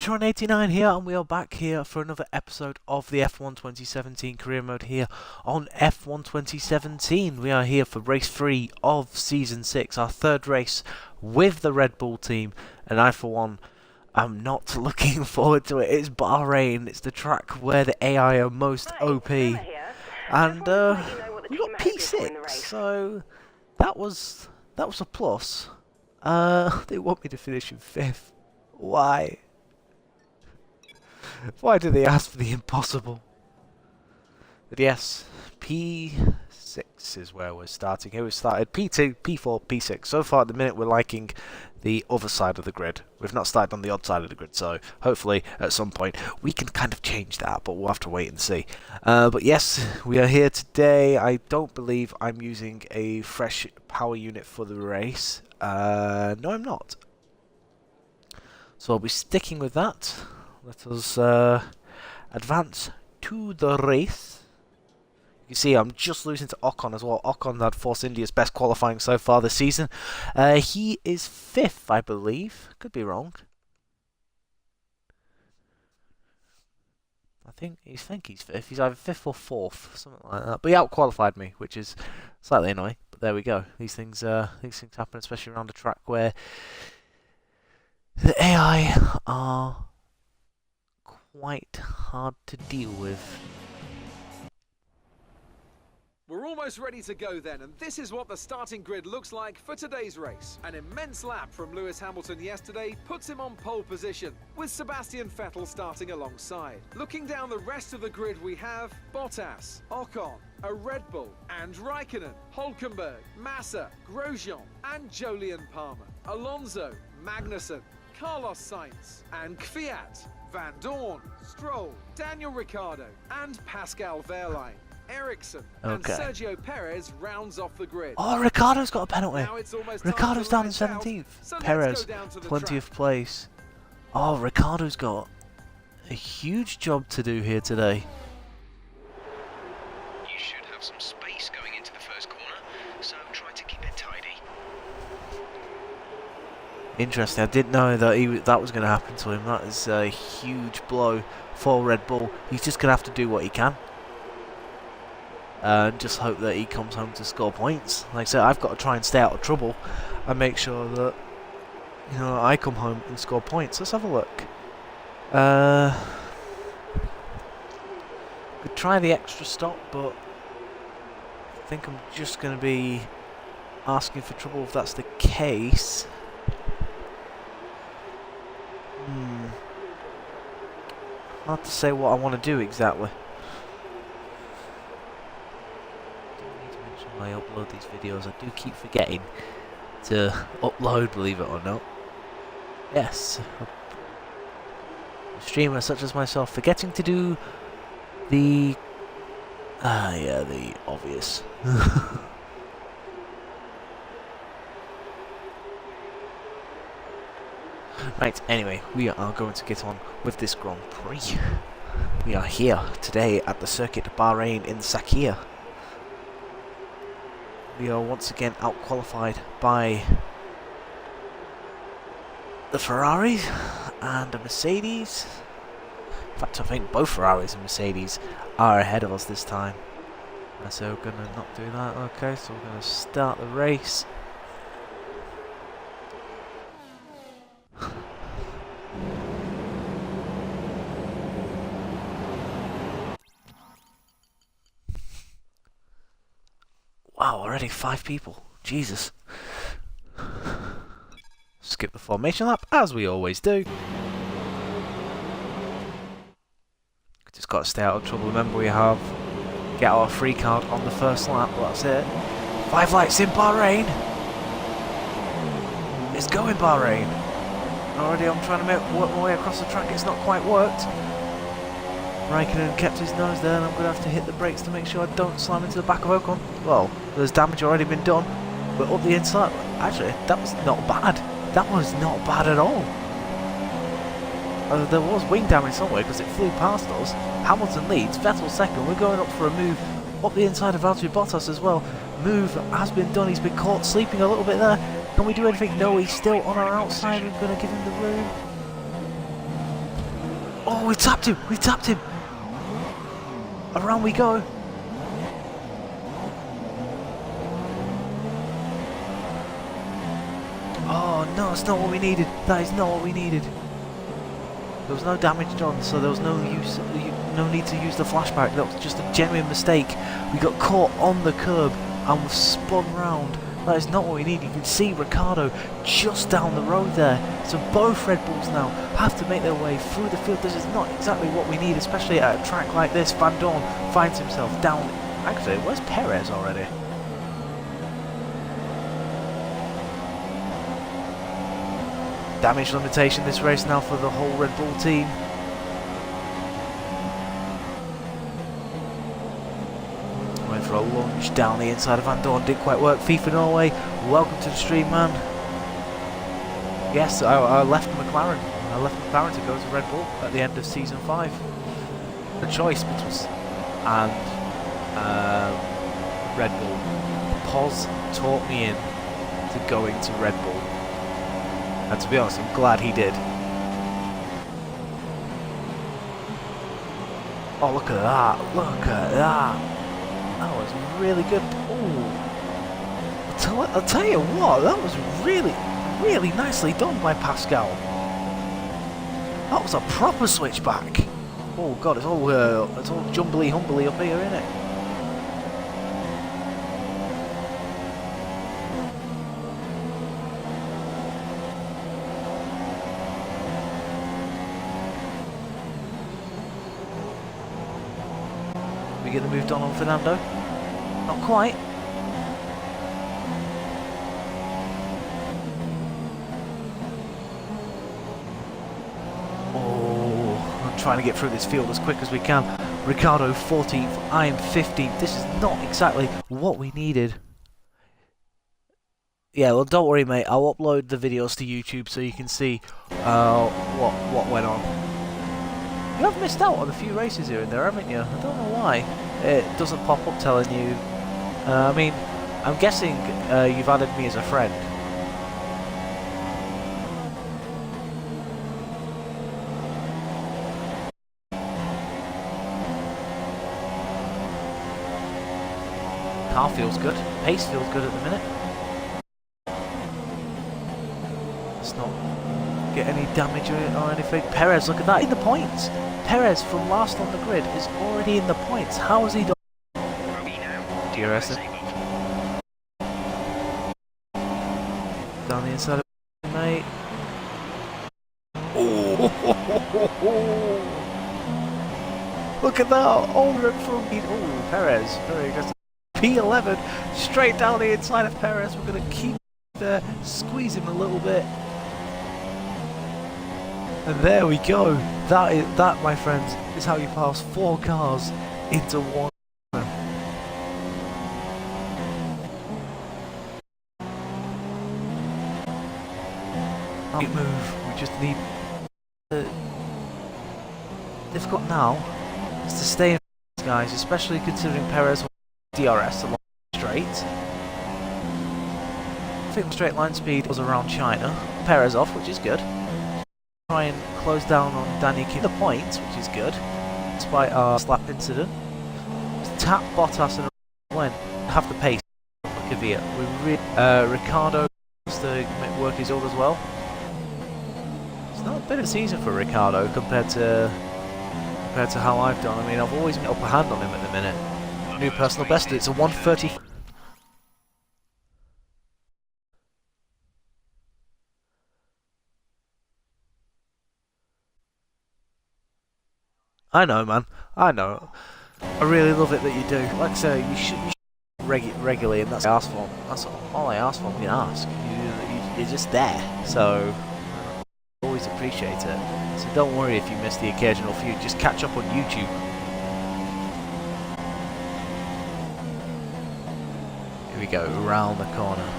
Tron89 here, and we are back here for another episode of the F1 2017 career mode here on F1 2017. We are here for race 3 of season 6, our third race with the Red Bull team, and I for one am not looking forward to it. It's Bahrain, it's the track where the AI are most OP, and we got P6, so that was a plus. They want me to finish in 5th. Why? Why do they ask for the impossible? But yes, P6 is where we're starting. Here we started P2, P4, P6. So far at the minute we're liking the other side of the grid. We've not started on the odd side of the grid, so hopefully at some point we can kind of change that, but we'll have to wait and see. But yes, we are here today. I don't believe I'm using a fresh power unit for the race. No, I'm not. So I'll be sticking with that. Let us advance to the race. You can see I'm just losing to Ocon as well. Ocon had Force India's best qualifying so far this season. He is 5th, I believe. Could be wrong. I think he's 5th. He's either 5th or 4th, something like that. But he out-qualified me, which is slightly annoying. But there we go. These things happen, especially around a track where the AI are quite hard to deal with. We're almost ready to go then, and this is what the starting grid looks like for today's race. An immense lap from Lewis Hamilton yesterday puts him on pole position, with Sebastian Vettel starting alongside. Looking down the rest of the grid, we have Bottas, Ocon, a Red Bull, and Raikkonen, Hülkenberg, Massa, Grosjean, and Jolyon Palmer, Alonso, Magnussen, Carlos Sainz, and F.I.A, Van Dorn, Stroll, Daniel Ricciardo, and Pascal Wehrlein. Ericsson and Sergio Perez rounds off the grid. Oh, Ricciardo's got a penalty. Ricciardo's down in 17th. So Perez, 20th place. Oh, Ricciardo's got a huge job to do here today. You should have some space going into the first corner, so try to keep it tidy. Interesting. I didn't know that that was going to happen to him. That is a huge blow for Red Bull. He's just going to have to do what he can. And just hope that he comes home to score points. Like I said, I've got to try and stay out of trouble and make sure that, you know, I come home and score points. Let's have a look. Could try the extra stop, but I think I'm just going to be asking for trouble if that's the case. Hard to say what I want to do exactly. I upload these videos. I do keep forgetting to upload, believe it or not. Yes, a streamer such as myself forgetting to do the the obvious. Right, anyway, we are going to get on with this Grand Prix. We are here today at the circuit of Bahrain in Sakhir. We are once again out-qualified by the Ferraris and the Mercedes. In fact, I think both Ferraris and Mercedes are ahead of us this time. So we're going to not do that. Okay, so we're going to start the race. Wow, already 5 people. Jesus. Skip the formation lap, as we always do. Just got to stay out of trouble. Remember, we have get our free card on the first lap, but that's it. 5 lights in Bahrain. It's going Bahrain. Already I'm trying to work my way across the track. It's not quite worked. Raikkonen kept his nose there, and I'm going to have to hit the brakes to make sure I don't slam into the back of Ocon. Well, there's damage already been done, but up the inside, actually, that was not bad. That was not bad at all. There was wing damage somewhere because it flew past us. Hamilton leads, Vettel second. We're going up for a move up the inside of Valtteri Bottas as well. Move has been done. He's been caught sleeping a little bit there. Can we do anything? No, he's still on our outside. We're going to give him the room. Oh, we tapped him! We tapped him! Around we go! Oh no, that's not what we needed. That is not what we needed. There was no damage done, so there was no need to use the flashback. That was just a genuine mistake. We got caught on the curb and was spun round. That is not what we need. You can see Ricciardo just down the road there. So both Red Bulls now have to make their way through the field. This is not exactly what we need, especially at a track like this. Van Dorn finds himself down. Actually, where's Perez already? Damage limitation this race now for the whole Red Bull team. Went for a lunge down the inside of Van Dorn, didn't quite work. FIFA Norway, welcome to the stream, man. Yes, I left McLaren. I left McLaren to go to Red Bull at the end of season 5. The choice between and Red Bull. Pos taught me into going to Red Bull. And to be honest, I'm glad he did. Oh, look at that. Look at that. That was really good. Oh, I'll tell you what, that was really, really nicely done by Pascal. That was a proper switchback. Oh God, it's all jumbly humbly up here, isn't it? We get the move done on Fernando? Not quite. Oh, I'm trying to get through this field as quick as we can. Ricciardo 14th, I am 15th. This is not exactly what we needed. Yeah, well, don't worry, mate. I'll upload the videos to YouTube so you can see what went on. You have missed out on a few races here and there, haven't you? I don't know why. It doesn't pop up telling you. I mean, I'm guessing you've added me as a friend. Car feels good. Pace feels good at the minute. Let's not get any damage or anything. Perez, look at that, in the points. Perez from last on the grid is already in the points. How has he done? DRS down the inside of it, mate. Oh, look at that! Over and from me. Oh, Perez, very aggressive. P11 straight down the inside of Perez. We're going to keep there, squeeze him a little bit. And there we go. That, my friends, is how you pass 4 cars into one. Move. We just need. Difficult now is to stay in, guys, especially considering Perez DRS along straight. I think the straight line speed was around China. Perez off, which is good. Try and close down on Danny King the points, which is good, despite our slap incident. Tap Bottas and went have the pace. Kvyat. Ricciardo has to work his old as well. It's not a bit of a season for Ricciardo compared to how I've done. I mean, I've always got upper hand on him at the minute. New personal best. It's a 1:30. I know, man. I know. I really love it that you do. Like I say, you should regularly, and that's what I ask for. That's all I ask for. You ask. You're just there. So I always appreciate it. So don't worry if you miss the occasional few. Just catch up on YouTube. Here we go. Around the corner.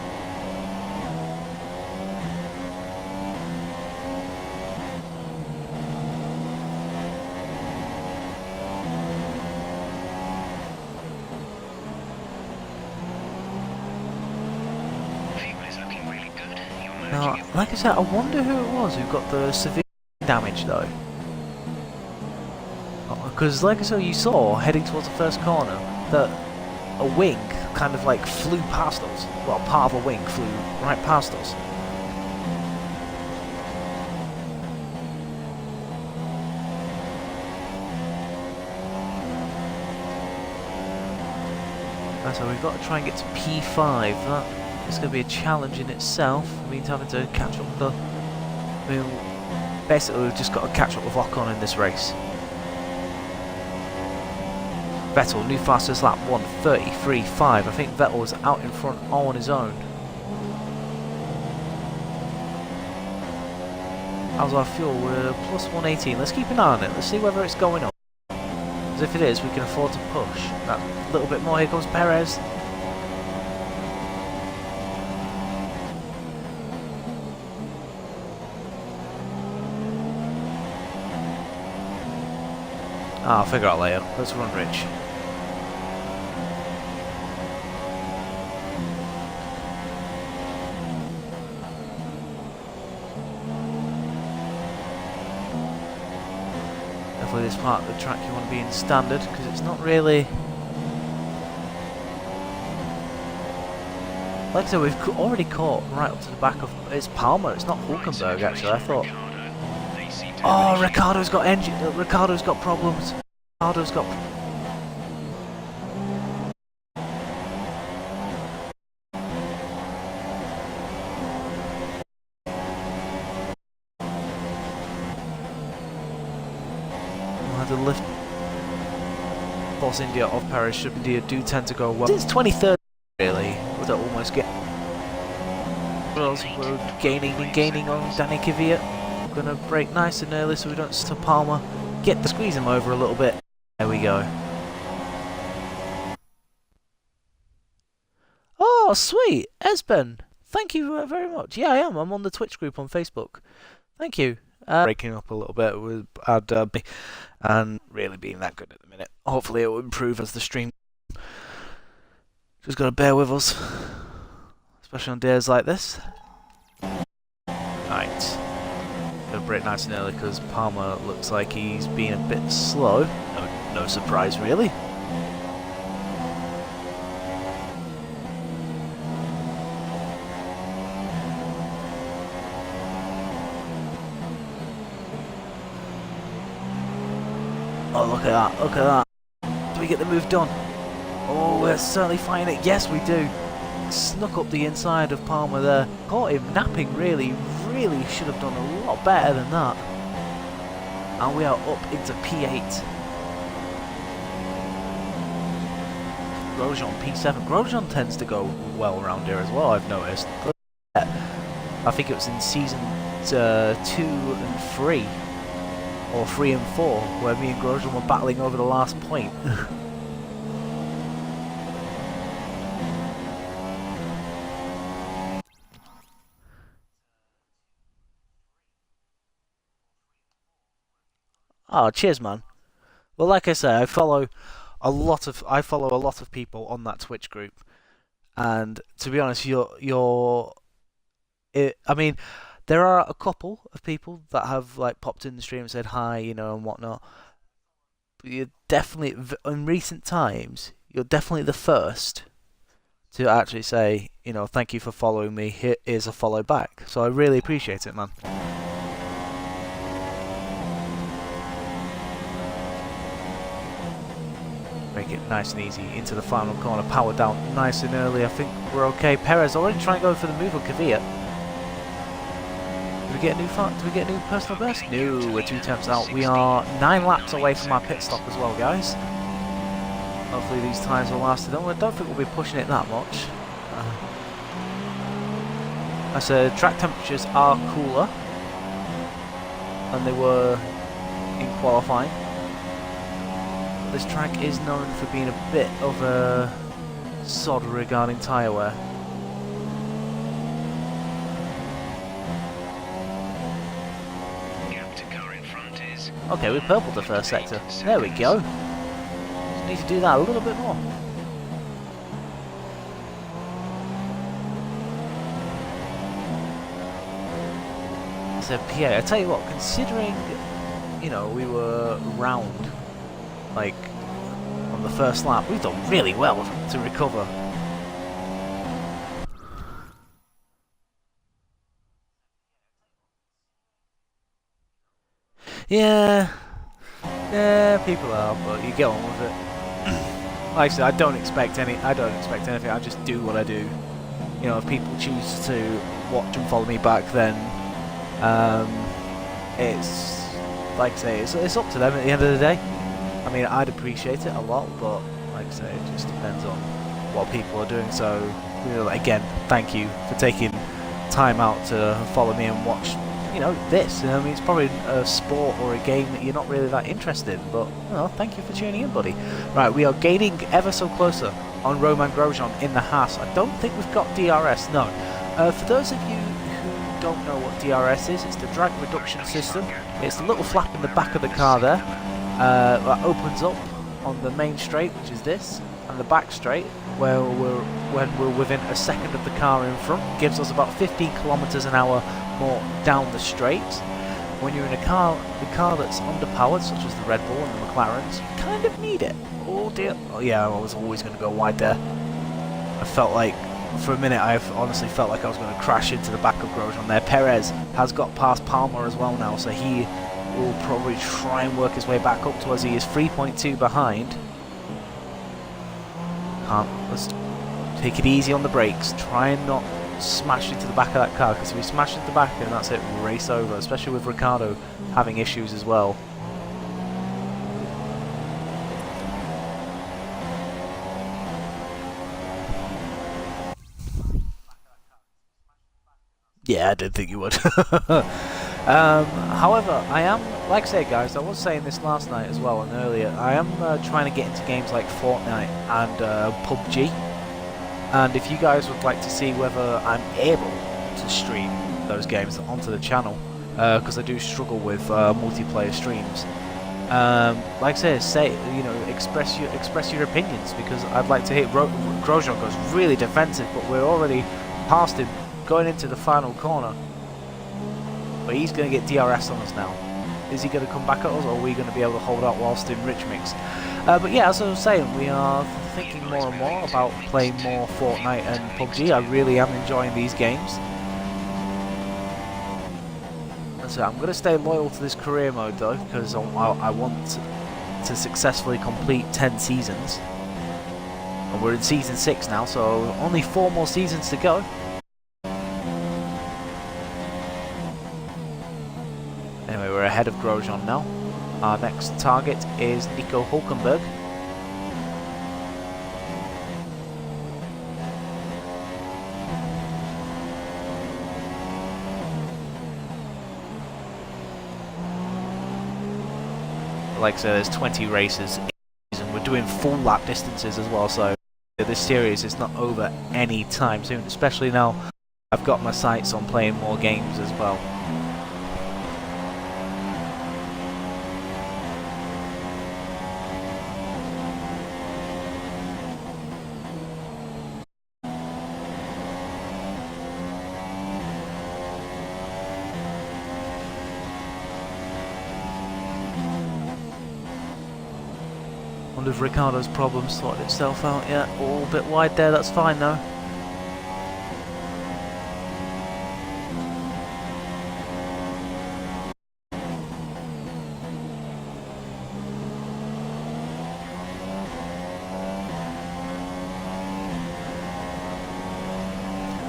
Now, like I said, I wonder who it was who got the severe damage though. Because like I said, you saw heading towards the first corner that a wing kind of like flew past us. Well, part of a wing flew right past us. So we've got to try and get to P5. That is going to be a challenge in itself. It means having to catch up with the... I mean, basically we've just got to catch up with Ocon in this race. Vettel, new fastest lap, 1:33.5. I think Vettel was out in front all on his own. How's our fuel? We're plus 118. Let's keep an eye on it. Let's see whether it's going up. Because if it is, we can afford to push that little bit more. Here comes Perez. I'll figure out later. Let's run Rich. Definitely this part of the track you want to be in standard, because it's not really... Like I said, we've already caught right up to the back of... It's Palmer, it's not Hulkenberg actually, I thought... Oh, Ricardo's got Ricardo's got problems. Ricardo's got... The lift... Force India off Paris should India do tend to go well. Since 23rd, really, would almost get... We're gaining on Danny Kvyat. Gonna brake nice and early so we don't stop Palmer. Squeeze him over a little bit. There we go. Oh, sweet! Esben! Thank you very much. Yeah, I am. I'm on the Twitch group on Facebook. Thank you. Breaking up a little bit with and really being that good at the minute. Hopefully it will improve as the stream. Just gotta bear with us. Especially on days like this. Right. Gonna brake nice and early because Palmer looks like he's being a bit slow. No surprise really. Oh, look at that, look at that. Do we get the move done? Oh, we're certainly finding it. Yes, we do. Snuck up the inside of Palmer there. Caught him napping really should have done a lot better than that. And we are up into P8. Grosjean P7. Grosjean tends to go well around here as well, I've noticed. I think it was in season 2 and 3. Or 3 and 4, where me and Grosjean were battling over the last point. Oh, cheers, man. Well, like I say, I follow a lot of people on that Twitch group, and to be honest, I mean, there are a couple of people that have like popped in the stream and said hi, you know, and whatnot. But you're definitely, in recent times, you're definitely the first to actually say, you know, thank you for following me. Here's a follow back. So I really appreciate it, man. Make it nice and easy into the final corner. Power down nice and early. I think we're okay. Perez already trying to go for the move on Kvyat. Do we get a new personal best? No, we're 2 temps out. We are 9 laps away from our pit stop as well, guys. Hopefully these times will last. I don't think we'll be pushing it that much. I said track temperatures are cooler than they were in qualifying. This track is known for being a bit of a sod regarding tyre wear. Okay, we purpled the first sector. There we go. Just need to do that a little bit more. So PA, I tell you what, considering, you know, we were round like on the first lap. We've done really well to recover. Yeah, people are, but you get on with it. Like I said, I don't expect anything. I just do what I do. You know, if people choose to watch and follow me back, then it's like I say, it's up to them at the end of the day. I mean, I'd appreciate it a lot, but like I say, it just depends on what people are doing. So, you know, again, thank you for taking time out to follow me and watch. You know, this. I mean, it's probably a sport or a game that you're not really that interested in, but, you know, thank you for tuning in, buddy. Right, we are gaining ever so closer on Roman Grosjean in the Haas. I don't think we've got DRS, no. For those of you who don't know what DRS is, it's the drag reduction system. It's the little flap in the back of the car there that opens up on the main straight, which is this, and the back straight, where when we're within a second of the car in front, gives us about 15 kilometers an hour more down the straight. When you're in a car that's underpowered, such as the Red Bull and the McLarens, you kind of need it. Oh dear. Oh yeah, I was always going to go wide there. I felt like, for a minute, I've honestly felt like I was going to crash into the back of Grosjean there. Perez has got past Palmer as well now, so he will probably try and work his way back up to us. He is 3.2 behind. Let's take it easy on the brakes. Try and not smash into the back of that car, because if we smash into the back, then that's it, race over, especially with Ricciardo having issues as well. Yeah, I did think you would. However, I am, like I said guys, I was saying this last night as well and earlier, I am trying to get into games like Fortnite and PUBG. And if you guys would like to see whether I'm able to stream those games onto the channel, because I do struggle with multiplayer streams, like I say, you know, express your opinions, because I'd like to hit Grosjean goes really defensive, but we're already past him going into the final corner. But he's going to get DRS on us now. Is he going to come back at us, or are we going to be able to hold out whilst in Rich Mix? But yeah, as I was saying, we are thinking more and more about playing more Fortnite and PUBG. I really am enjoying these games. And so I'm going to stay loyal to this career mode though, because I want to successfully complete 10 seasons. And we're in season 6 now, so only 4 more seasons to go. Anyway, we're ahead of Grosjean now. Our next target is Nico Hulkenberg. Like I said, there's 20 races and we're doing full lap distances as well, so this series is not over any time soon, especially now I've got my sights on playing more games as well. Wonder if Ricciardo's problem sorted itself out yet. All a bit wide there, that's fine though.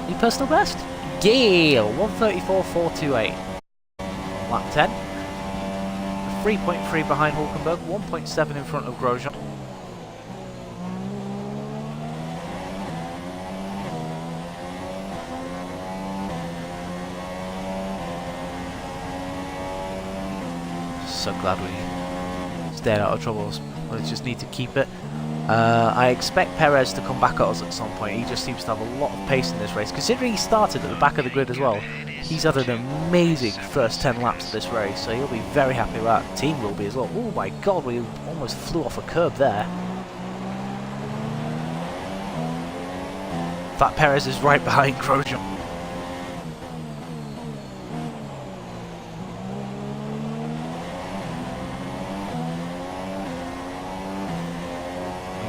Your personal best? Yeah, 134.428. Lap 10. 3.3 behind Hulkenberg, 1.7 in front of Grosjean. So glad we stayed out of troubles. We just need to keep it. I expect Perez to come back at us at some point. He just seems to have a lot of pace in this race. Considering he started at the back of the grid as well, he's had an amazing first 10 laps of this race, so he'll be very happy with that. The team will be as well. Oh my god, we almost flew off a curb there. In fact, Perez is right behind Grosjean.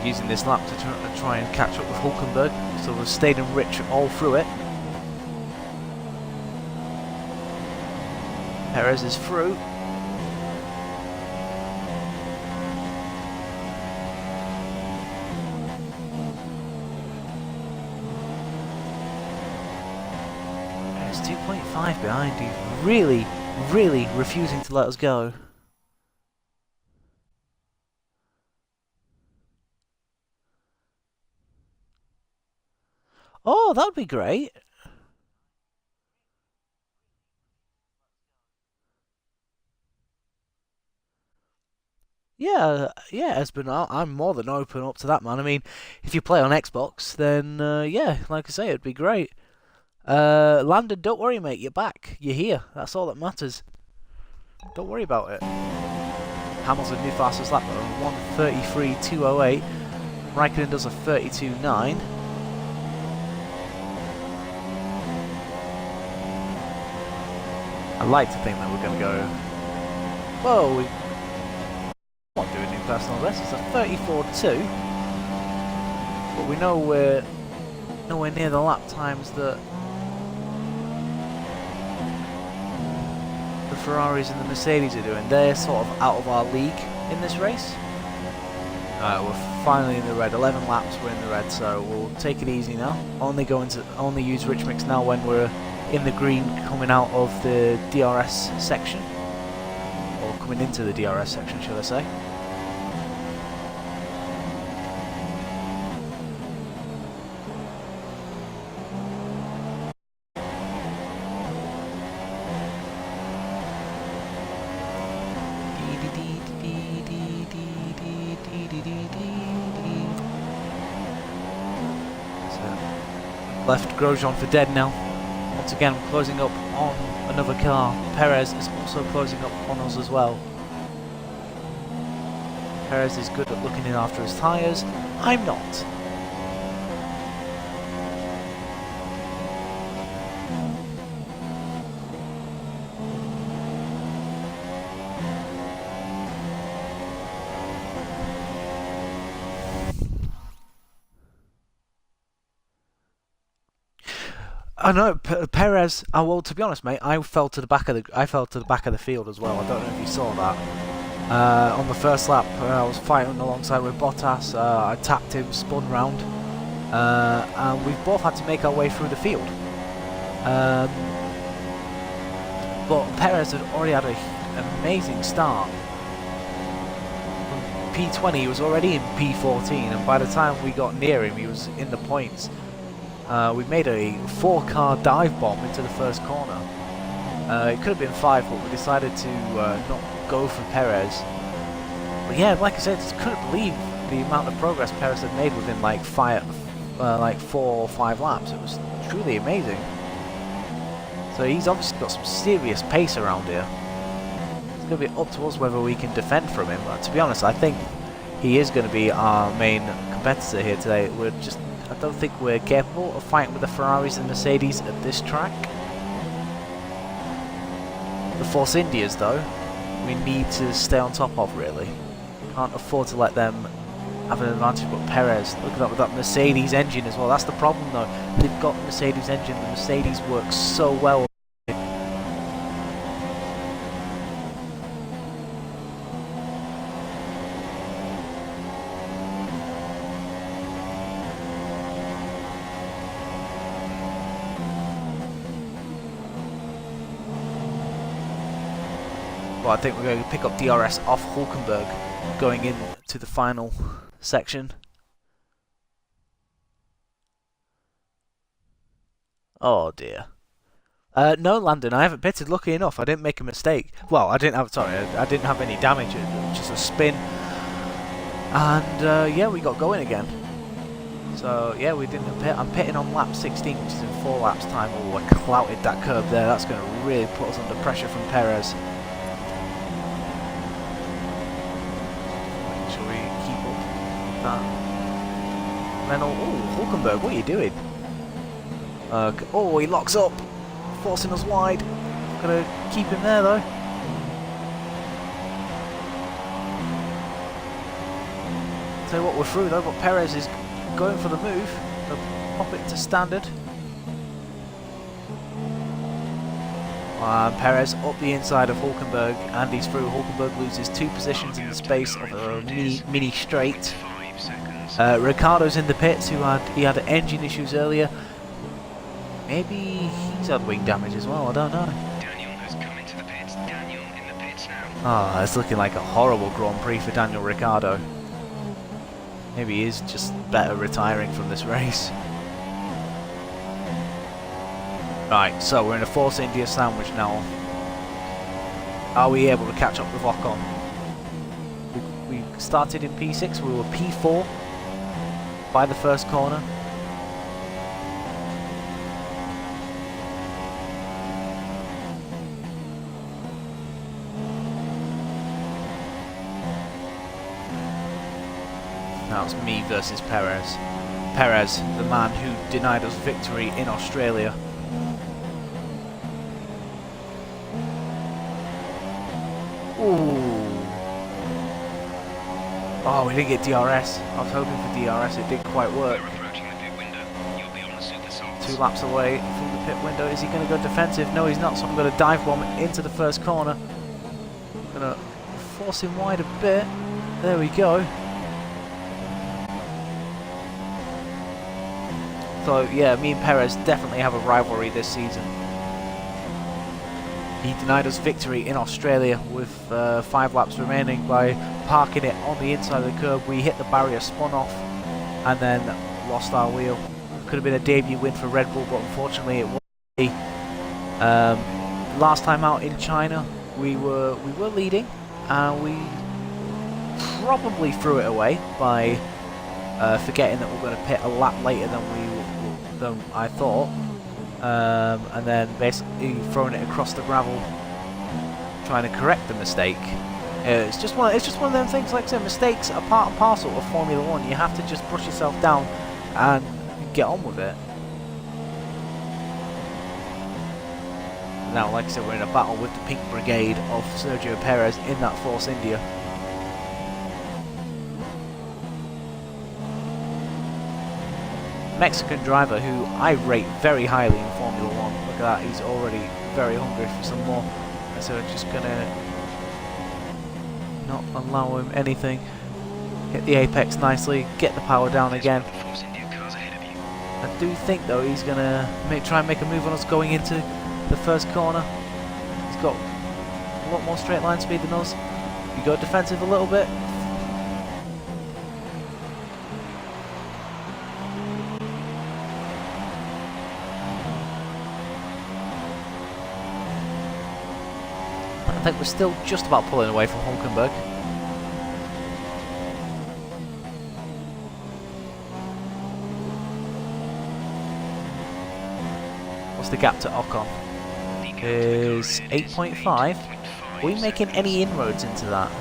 using this lap to try and catch up with Hulkenberg, so we've stayed in rich all through it. Perez is through. Perez 2.5 behind. He's really refusing to let us go. Oh, that would be great. Yeah, Esben, I'm more than open up to that, man. I mean, if you play on Xbox, then yeah, like I say, it'd be great. Landon, don't worry, mate. You're back. You're here. That's all that matters. Don't worry about it. Hamilton, new fastest lap, 1:33.208. Raikkonen does a 32.9. I'd like to think that we're going to go... Whoa, we... not doing new personal best. It's a 34.2. But we know we're nowhere near the lap times that the Ferraris and the Mercedes are doing. They're sort of out of our league in this race. We're finally in the red. 11 laps, we're in the red, so we'll take it easy now. Only use rich mix now when we're in the green, coming out of the DRS section, or coming into the DRS section, should I say. Left Grosjean for dead now. Once again, closing up on another car. Perez is also closing up on us as well. Perez is good at looking in after his tyres. I'm not. I know Perez. Oh, well, to be honest, mate, I fell to the back of the field as well. I don't know if you saw that. On the first lap, I was fighting alongside with Bottas. I tapped him, spun round, and we've both had to make our way through the field. But Perez had already had an amazing start. From P20, he was already in P14, and by the time we got near him, he was in the points. We made a 4-car dive bomb into the first corner. It could have been 5, but we decided to not go for Perez. But yeah, like I said, I just couldn't believe the amount of progress Perez had made within like 4 or 5 laps. It was truly amazing. So he's obviously got some serious pace around here. It's going to be up to us whether we can defend from him. But to be honest, I think he is going to be our main competitor here today. I don't think we're capable of fighting with the Ferraris and Mercedes at this track. The Force Indias, though, we need to stay on top of, really. Can't afford to let them have an advantage. But Perez, look at that with that Mercedes engine as well. That's the problem, though. They've got the Mercedes engine. The Mercedes works so well. Well, I think we're going to pick up DRS off Hulkenberg going into the final section. Oh dear. No, Landon, I haven't pitted. Lucky enough, I didn't make a mistake. Well, I didn't have any damage. Just a spin. And yeah, we got going again. So yeah, we didn't pit. I'm pitting on lap 16, which is in 4 laps time. Oh, I clouted that curb there. That's going to really put us under pressure from Perez. Renault. Oh, Hulkenberg, what are you doing? Oh, he locks up, forcing us wide. Gotta keep him there though. Tell you what, we're through though, but Perez is going for the move. So pop it to standard. Perez up the inside of Hulkenberg, and he's through. Hulkenberg loses 2 positions in the space of a mini straight. Ricciardo's in the pits, he had engine issues earlier. Maybe he's had wing damage as well, I don't know. Daniel has come into the pits. Daniel in the pits now. Ah, it's looking like a horrible Grand Prix for Daniel Ricciardo. Maybe he is just better retiring from this race. Right, so we're in a Force India sandwich now. Are we able to catch up with Ocon? We started in P6, we were P4 by the first corner. Now it's me versus Perez. Perez, the man who denied us victory in Australia. Ooh. Oh, we didn't get DRS. I was hoping for DRS, it didn't quite work. We're approaching the pit window. You'll be on the super softs. 2 laps away from the pit window. Is he going to go defensive? No, he's not, so I'm going to dive bomb into the first corner. I'm going to force him wide a bit. There we go. So yeah, me and Perez definitely have a rivalry this season. He denied us victory in Australia with 5 laps remaining by parking it on the inside of the curb. We hit the barrier, spun off, and then lost our wheel. Could have been a debut win for Red Bull, but unfortunately it wasn't. Last time out in China, we were leading, and we probably threw it away by forgetting that we're going to pit a lap later than I thought. And then basically throwing it across the gravel, trying to correct the mistake. It's just one of them things. Like I said, mistakes are part and parcel of Formula 1. You have to just brush yourself down and get on with it. Now, like I said, we're in a battle with the Pink Brigade of Sergio Perez in that Force India. Mexican driver who I rate very highly in Formula 1. Look at that, he's already very hungry for some more. So we're just gonna not allow him anything. Hit the apex nicely, get the power down again. I do think though he's gonna try and make a move on us going into the first corner. He's got a lot more straight line speed than us. You go defensive a little bit. I think we're still just about pulling away from Hulkenberg. What's the gap to Ocon? Is 8.5. Are we making any inroads into that?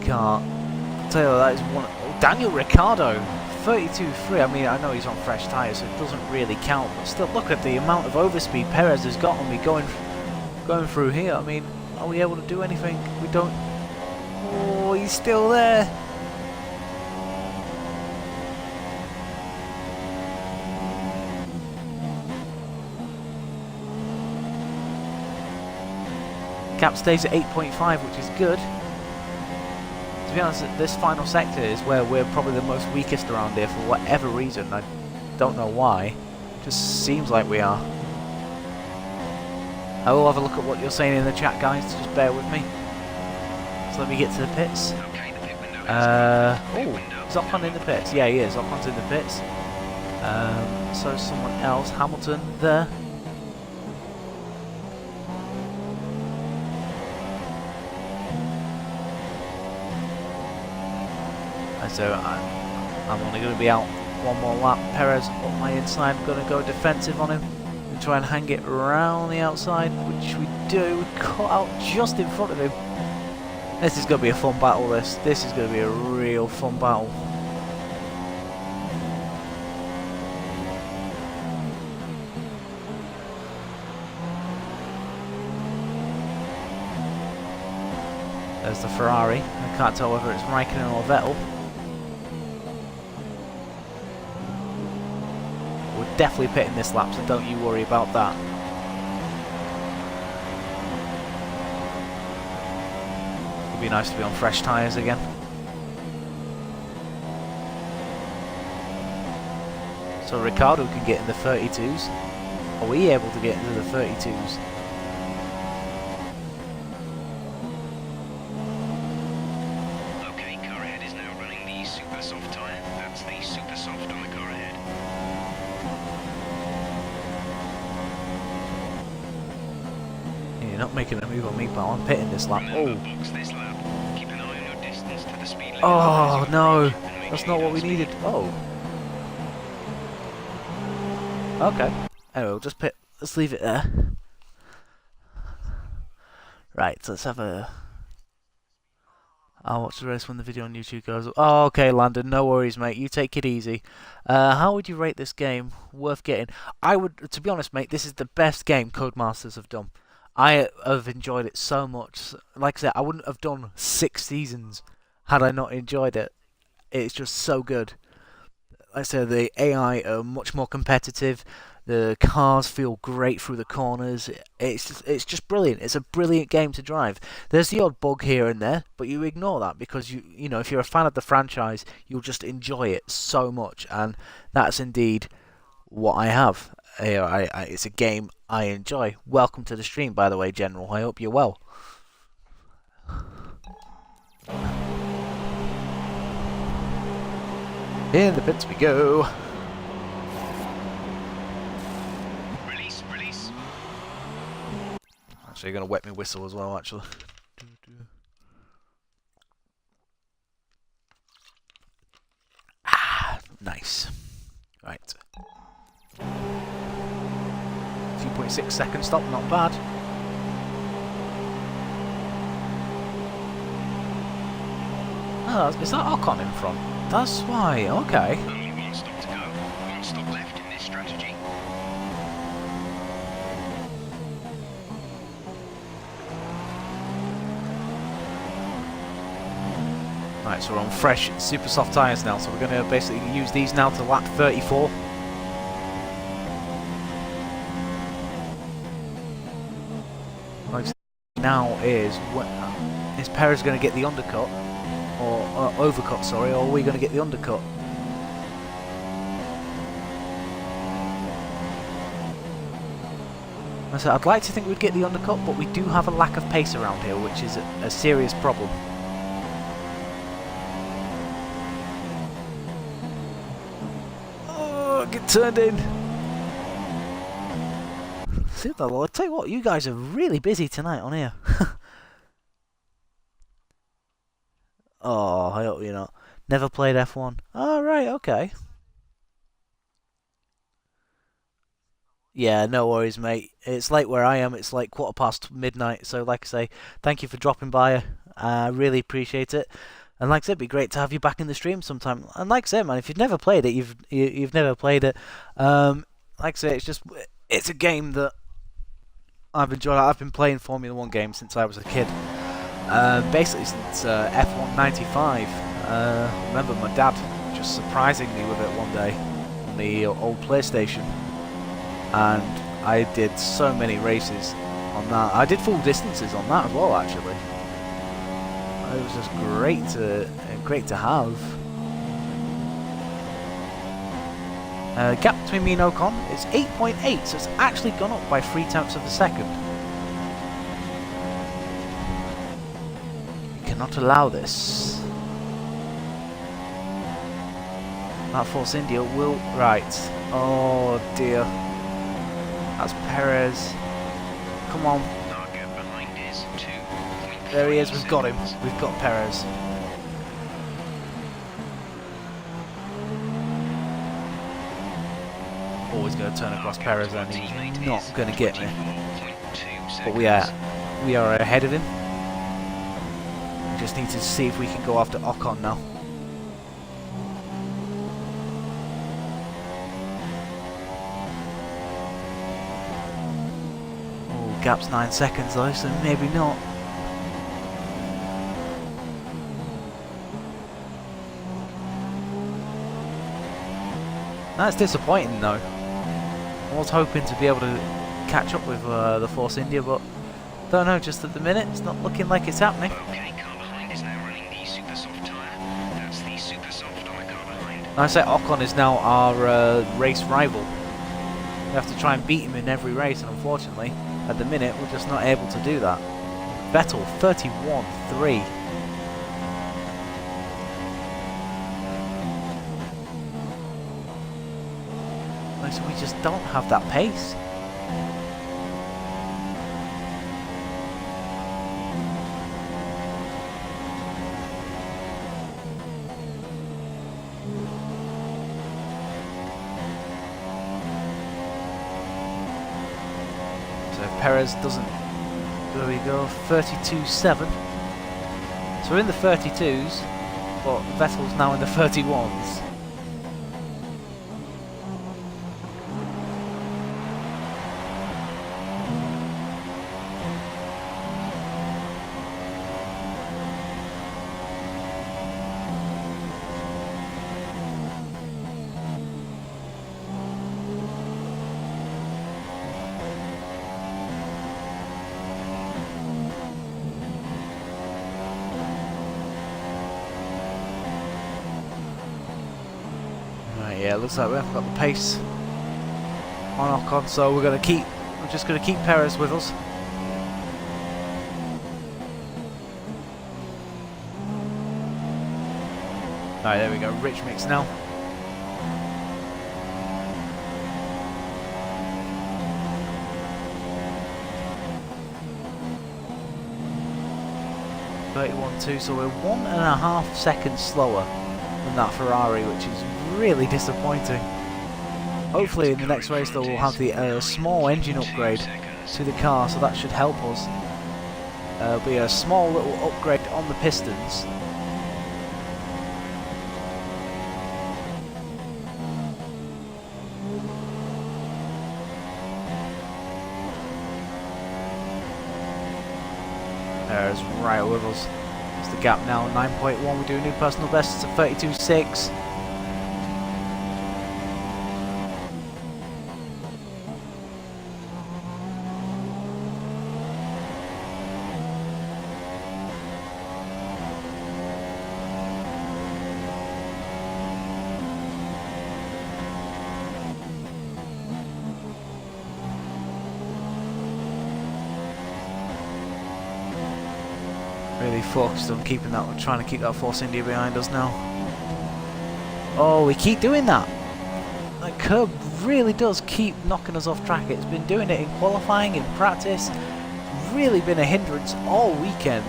Car. I'll tell you that is one. Oh, Daniel Ricciardo, 32.3. I mean, I know he's on fresh tyres, so it doesn't really count. But still, look at the amount of overspeed Perez has got on me going through here. I mean, are we able to do anything? We don't. Oh, he's still there. Gap stays at 8.5, which is good. To be honest, this final sector is where we're probably the most weakest around here for whatever reason. I don't know why. It just seems like we are. I will have a look at what you're saying in the chat, guys. Just bear with me. So let me get to the pits. Oh, is Ocon in the pits? Yeah, he is. Ocon's in the pits. So someone else. Hamilton there. So I'm only going to be out one more lap. Perez on my inside, I'm going to go defensive on him and try and hang it around the outside, which we do. We cut out just in front of him. This is going to be a fun battle, this is going to be a real fun battle. There's the Ferrari. I can't tell whether it's Raikkonen or Vettel. We're definitely pitting this lap, so don't you worry about that. It'd be nice to be on fresh tyres again. So Ricciardo can get in the 32s. Are we able to get into the 32s? Okay, car ahead is now running the super soft tyre. That's the super soft on the car ahead. You're not making a move on me, pal. I'm pitting this lap. Remember, Oh. box this lap. Keep an eye on your distance to the speed limit. Oh, no. And make That's sure not you what don't we speed. needed. Oh. Okay. Anyway, we'll just pit. Let's leave it there. Right, so let's have a... I'll watch the race when the video on YouTube goes. Oh, okay, Landon. No worries, mate. You take it easy. How would you rate this game? Worth getting? I would, to be honest, mate, this is the best game Codemasters have done. I have enjoyed it so much. Like I said, I wouldn't have done 6 seasons had I not enjoyed it. It's just so good. Like I said, the AI are much more competitive. The cars feel great through the corners. It's just brilliant. It's a brilliant game to drive. There's the odd bug here and there, but you ignore that because you know if you're a fan of the franchise, you'll just enjoy it so much, and that's indeed what I have. It's a game I enjoy. Welcome to the stream, by the way, General. I hope you're well. In the pits we go. Release. Actually, you're going to wet me whistle as well, actually. Ah, nice. Right. 2.6 second stop, not bad. Oh, is that Ocon in front? That's why, okay. Only one stop to go. One stop left in this strategy. Right, so we're on fresh, super soft tyres now, so we're going to basically use these now to lap 34. Like now is Perez going to get the undercut, or overcut, sorry, or are we going to get the undercut? I said I'd like to think we'd get the undercut, but we do have a lack of pace around here, which is a serious problem. Oh, get turned in. See, I'll tell you what, you guys are really busy tonight on here. Oh, I hope you're not. Never played F1. Oh, right, okay. Yeah, no worries, mate. It's late where I am. It's like midnight. So, like I say, thank you for dropping by. I really appreciate it. And like I said, it'd be great to have you back in the stream sometime. And like I said, man, if you've never played it, you've never played it. Like I say, it's a game that I've enjoyed. I've been playing Formula 1 games since I was a kid. Basically since F.O.T.A 95. Remember my dad just surprising me with it one day on the old PlayStation, and I did so many races on that. I did full distances on that as well, actually. It was just great to have. Gap between me and Ocon is 8.8, so it's actually gone up by 0.3 of a second. Cannot allow this. That Force India will... Right. Oh dear. That's Perez. Come on. Gap behind is 2.3 There he is. We've got him. We've got Perez. Always going to turn across Perez and he's not going to get me. But we are ahead of him. We just need to see if we can go after Ocon now. Oh, gap's 9 seconds though, so maybe not. That's disappointing though. I was hoping to be able to catch up with the Force India, but don't know, just at the minute it's not looking like it's happening. Okay, car behind is now running the super soft tyre. That's the super soft on the car behind. I say Ocon is now our race rival. We have to try and beat him in every race, and unfortunately, at the minute, we're just not able to do that. Vettel, 31.3. So we just don't have that pace. So if Perez doesn't, there we go, 32.7. So we're in the 32s, but Vettel's now in the 31s. Yeah, looks like we haven't got the pace on Ocon, so we're just gonna keep Perez with us. Alright, there we go, rich mix now. .2, so we're 1.5 seconds slower than that Ferrari, which is really disappointing. Hopefully in the next race though we'll have the small engine upgrade to the car, so that should help us. There'll be a small little upgrade on the pistons. There's right with us. It's the gap now, 9.1. We do a new personal best, it's at 32.6. Really focused on keeping that, we're trying to keep that Force India behind us now. Oh, we keep doing that. That curb really does keep knocking us off track. It's been doing it in qualifying, in practice. It's really been a hindrance all weekend.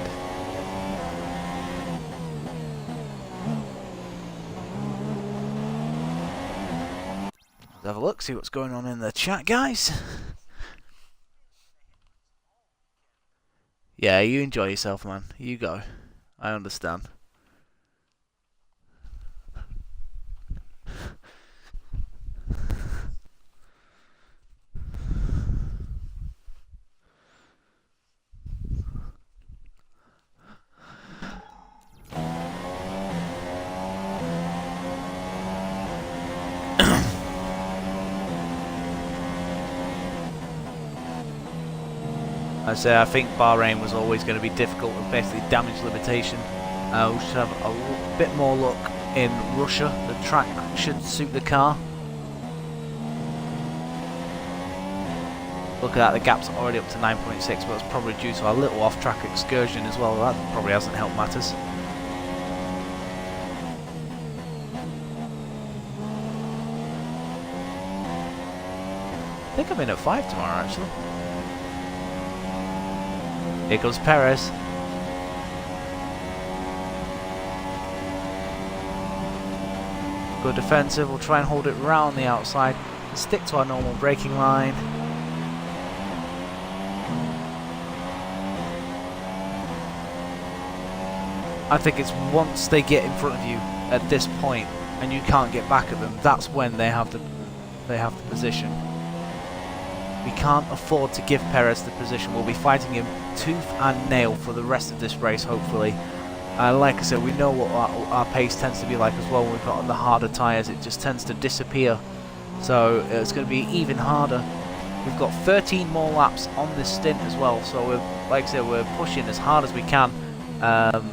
Let's have a look, see what's going on in the chat, guys. Yeah, you enjoy yourself, man. You go. I understand. I think Bahrain was always going to be difficult with basically damage limitation. We should have a bit more luck in Russia. The track should suit the car. Look at that, the gap's already up to 9.6, but it's probably due to a little off-track excursion as well. That probably hasn't helped matters. I think I'm in at 5 tomorrow, actually. Here goes Perez. Good defensive, we'll try and hold it round the outside and stick to our normal braking line. I think it's once they get in front of you at this point and you can't get back at them, that's when they have the position. We can't afford to give Perez the position. We'll be fighting him tooth and nail for the rest of this race, hopefully. Like I said, we know what our pace tends to be like as well when we've got on the harder tyres. It just tends to disappear. So it's going to be even harder. We've got 13 more laps on this stint as well. So like I said, we're pushing as hard as we can,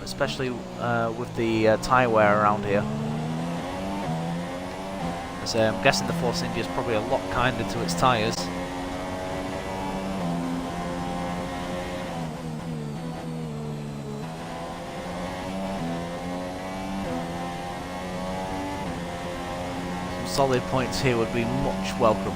especially with the tyre wear around here. As, I'm guessing the Force India is probably a lot kinder to its tyres. Solid points here would be much welcome.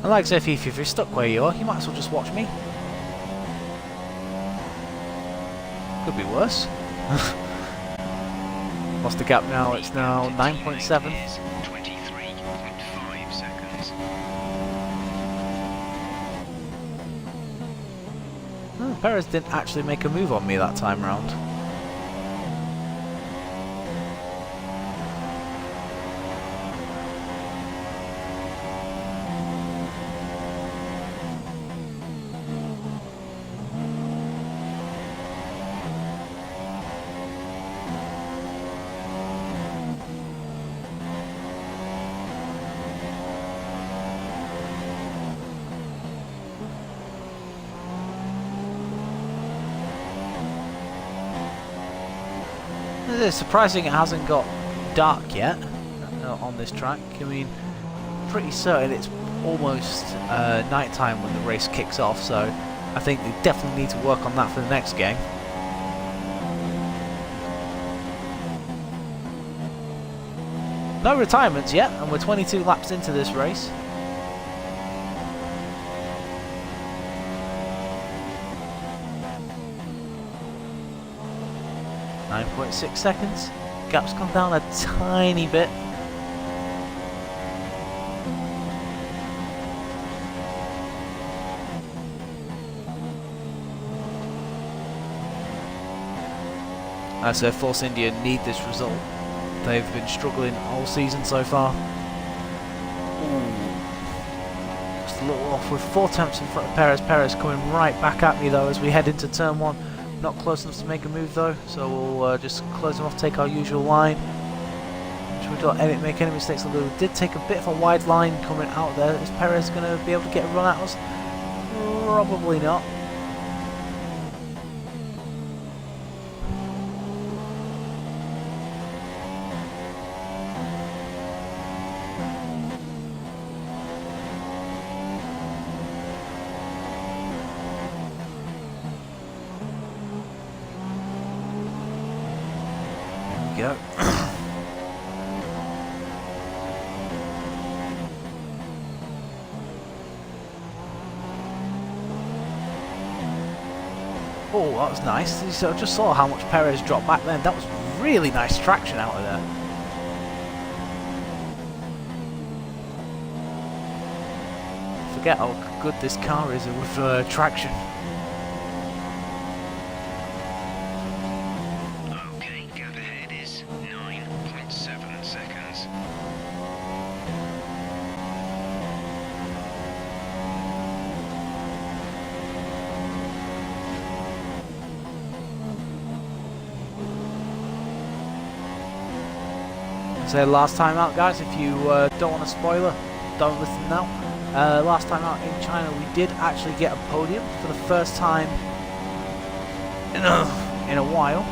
And like I said, if you're stuck where you are, you might as well just watch me. Could be worse. Lost the gap now, it's now 9.7. Perez didn't actually make a move on me that time round. It's surprising it hasn't got dark yet on this track. I mean, pretty certain it's almost night time when the race kicks off, so I think they definitely need to work on that for the next game. No retirements yet, and we're 22 laps into this race. .6 seconds. Gap's gone down a tiny bit. As Force India need this result. They've been struggling all season so far. Ooh. Just a little off with 4 tenths in front of Perez. Perez coming right back at me though as we head into turn 1. Not close enough to make a move though, so we'll just close him off, take our usual line. Should we don't make any mistakes, although we did take a bit of a wide line coming out there. Is Perez going to be able to get a run at us? Probably not. Go. Oh, that was nice. So I just saw how much Perez dropped back then. That was really nice traction out of there. Forget how good this car is with traction. So last time out, guys, if you don't want a spoiler, don't listen now. Last time out in China, we did actually get a podium for the first time in a while.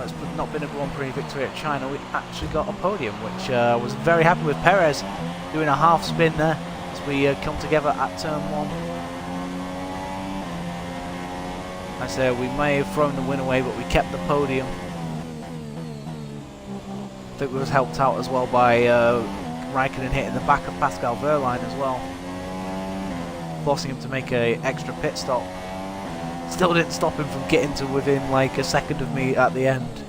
It's not been a Grand Prix victory at China. We actually got a podium, which I was very happy with. Perez doing a half spin there as we come together at turn 1. I said we may have thrown the win away, but we kept the podium. I think we was helped out as well by Raikkonen hitting the back of Pascal Wehrlein as well, forcing him to make an extra pit stop. Still didn't stop him from getting to within like a second of me at the end.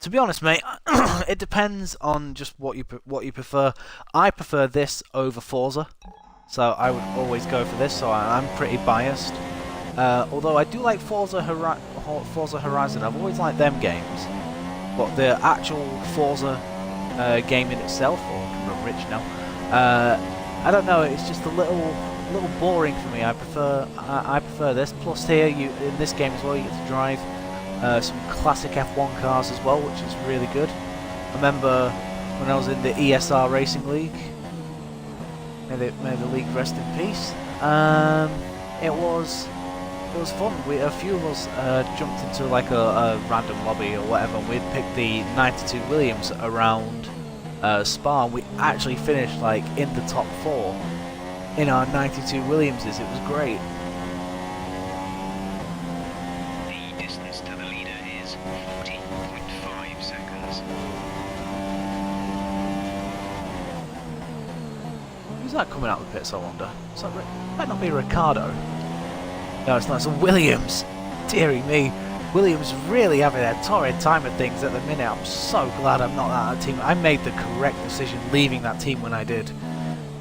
To be honest, mate, it depends on just what you prefer. I prefer this over Forza, so I would always go for this. So I'm pretty biased. Although I do like Forza Horizon, I've always liked them games. But the actual Forza game in itself, I'm rich now. I don't know. It's just a little boring for me. I prefer this. Plus here, in this game as well, you get to drive some classic F1 cars as well, which is really good. I remember when I was in the ESR Racing League. May the league rest in peace. It was fun. A few of us jumped into like a random lobby or whatever. We'd picked the 92 Williams around Spa, and we actually finished like in the top 4 in our 92 Williamses. It was great. The distance to the leader is 40.5 seconds. Who's that coming out of the pits, I wonder? Might not be Ricardo. No, it's not. It's a Williams. Deary me. Williams really having a torrid time of things at the minute. I'm so glad I'm not at that team. I made the correct decision leaving that team when I did.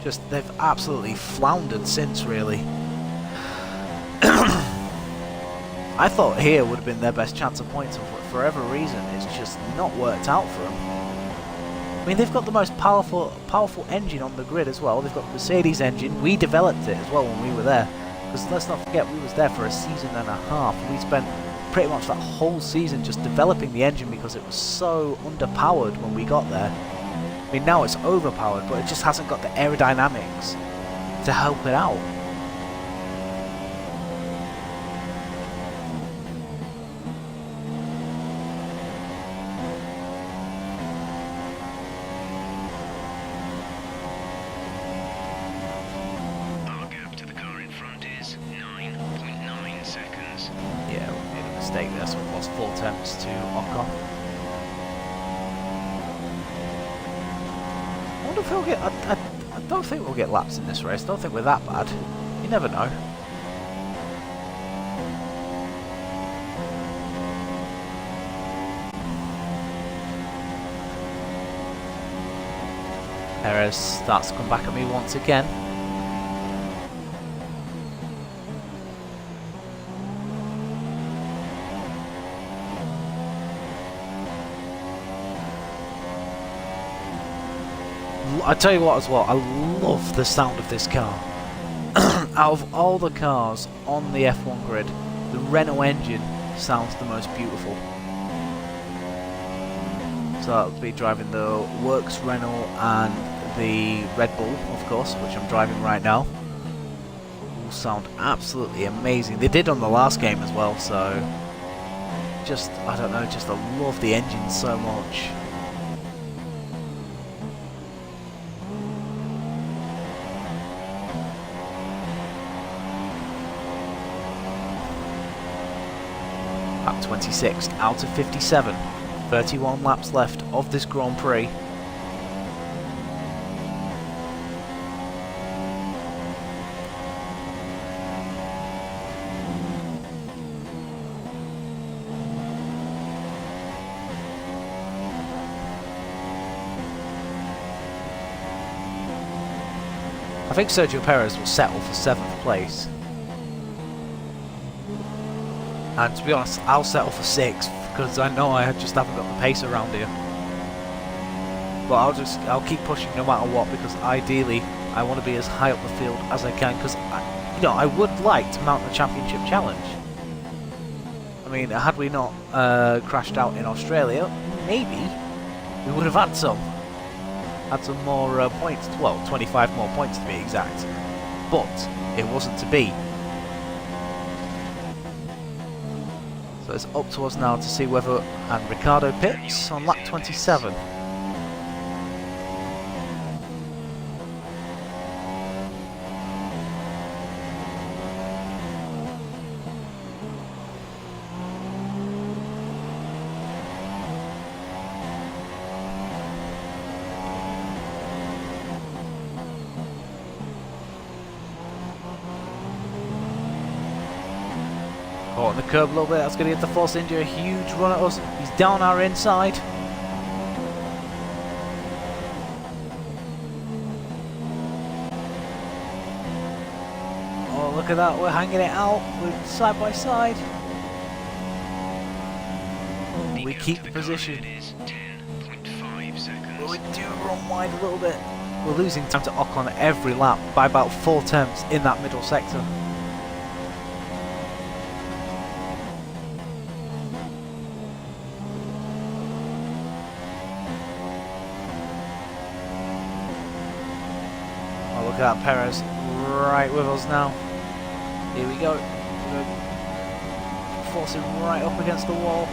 Just, they've absolutely floundered since, really. I thought here would have been their best chance of points, and for whatever reason, it's just not worked out for them. I mean, they've got the most powerful engine on the grid as well. They've got the Mercedes engine. We developed it as well when we were there. Because let's not forget, we was there for a season and a half. We spent pretty much that whole season just developing the engine because it was so underpowered when we got there. I mean, now it's overpowered, but it just hasn't got the aerodynamics to help it out. Our gap to the car in front is 9.9 seconds. Yeah, we made a mistake there, so we lost 4 attempts to Ocon. I wonder if we'll get... I don't think we'll get laps in this race. I don't think we're that bad. You never know. Perez starts to come back at me once again. I tell you what as well, I love the sound of this car. Out of all the cars on the F1 grid, the Renault engine sounds the most beautiful. So I'll be driving the Works Renault and the Red Bull, of course, which I'm driving right now. All sound absolutely amazing. They did on the last game as well, so just, I don't know, just I love the engine so much. Lap 26 out of 57. 31 laps left of this Grand Prix. I think Sergio Perez will settle for 7th place. And to be honest, I'll settle for 6th because I know I just haven't got the pace around here. But I'll keep pushing no matter what, because ideally I want to be as high up the field as I can, because I would like to mount the championship challenge. I mean, had we not crashed out in Australia, maybe we would have had some more points. Well, 25 more points to be exact. But it wasn't to be. So it's up to us now to see whether... And Ricardo pits on lap 27. Caught on the curb a little bit. That's going to get the Force India a huge run at us. He's down our inside. Oh, look at that. We're hanging it out. We're side by side. We keep the position. But we do run wide a little bit. We're losing time to Ocon every lap by about 4 tenths in that middle sector. Oh, look at that, Perez right with us now. Here we go. We're forcing right up against the wall.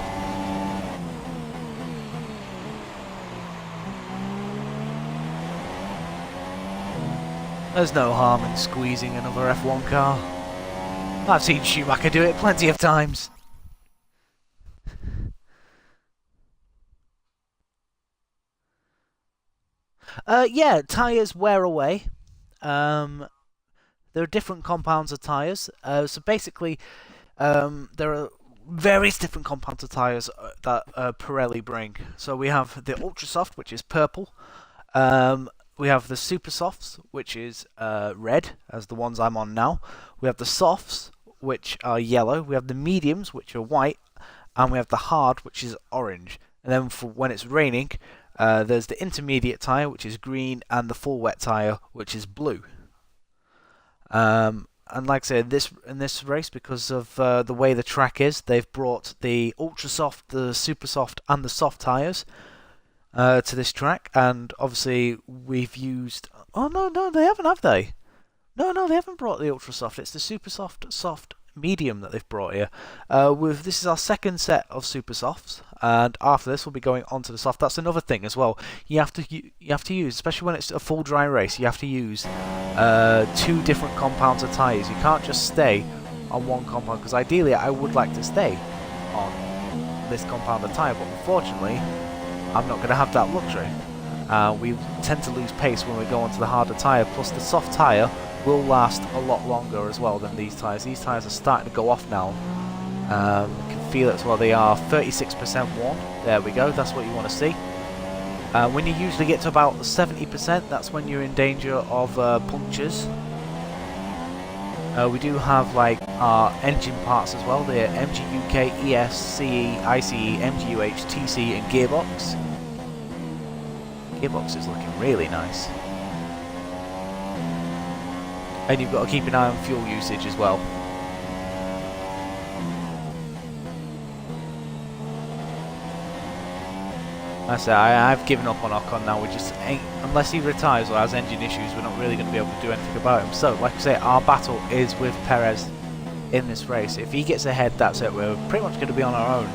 There's no harm in squeezing another F1 car. I've seen Schumacher do it plenty of times. Yeah, tyres wear away. There are different compounds of tyres. So basically, there are various different compounds of tyres that Pirelli bring. So we have the Ultra Soft, which is purple. We have the Super Softs, which is red, as the ones I'm on now. We have the Softs, which are yellow. We have the Mediums, which are white. And we have the Hard, which is orange. And then for when it's raining, there's the Intermediate tyre, which is green, and the Full Wet tyre, which is blue. And like I said, in this race, because of the way the track is, they've brought the Ultra Soft, the Super Soft, and the Soft tyres to this track, and obviously we've used... Oh, no, they haven't, have they? No, they haven't brought the Ultra Soft. It's the Super Soft, Soft, Medium that they've brought here. This is our second set of Super Softs, and after this we'll be going on to the Soft. That's another thing as well. You have to use, especially when it's a full dry race, you have to use 2 different compounds of tyres. You can't just stay on one compound, because ideally I would like to stay on this compound of tyre, but unfortunately I'm not going to have that luxury. We tend to lose pace when we go onto the harder tyre, plus the soft tyre will last a lot longer as well than these tyres. These tyres are starting to go off now. You can feel it as well. They are 36% worn. There we go, that's what you want to see. When you usually get to about 70%, that's when you're in danger of punctures. We do have like our engine parts as well. They're MGUK, ES, CE, ICE, MGUH, TC and gearbox. Gearbox is looking really nice. And you've got to keep an eye on fuel usage as well. I say I've given up on Ocon now. We just ain't, unless he retires or has engine issues, we're not really going to be able to do anything about him. So, like I say, our battle is with Perez in this race. If he gets ahead, that's it. We're pretty much going to be on our own.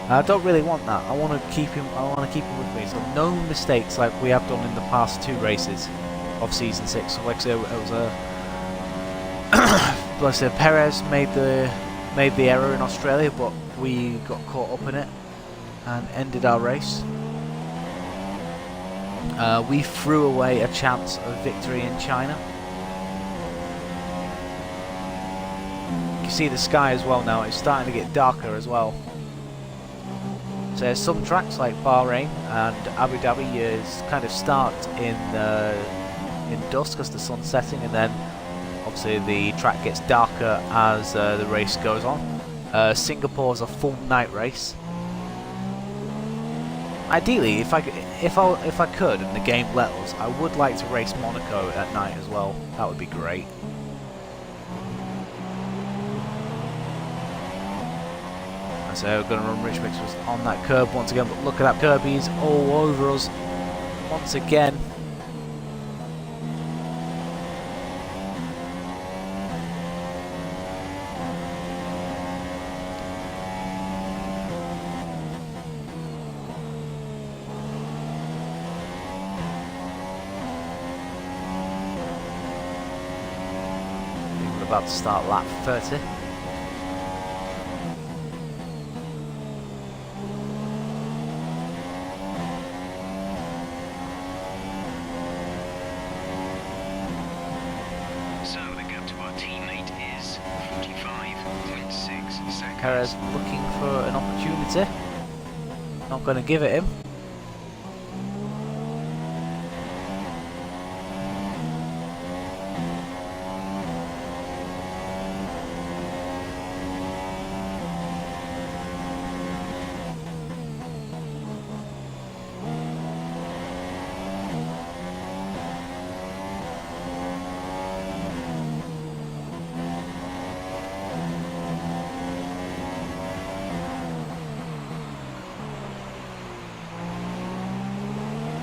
I don't really want that. I want to keep him. I want to keep him with me. So no mistakes like we have done in the past 2 races of season 6. So like I say, it was a. Like I said, Perez made the error in Australia, but we got caught up in it and ended our race. We threw away a chance of victory in China. You can see the sky as well now. It's starting to get darker as well. So some tracks like Bahrain and Abu Dhabi kind of start in dusk because the sun's setting, and then obviously the track gets darker as the race goes on. Singapore's a full night race. Ideally, if I could and the game let us, I would like to race Monaco at night as well. That would be great. So we're going to run Rich Mix on that curb once again, but look at that curb, he's all over us once again. We're about to start lap 30. Perez looking for an opportunity. Not going to give it him.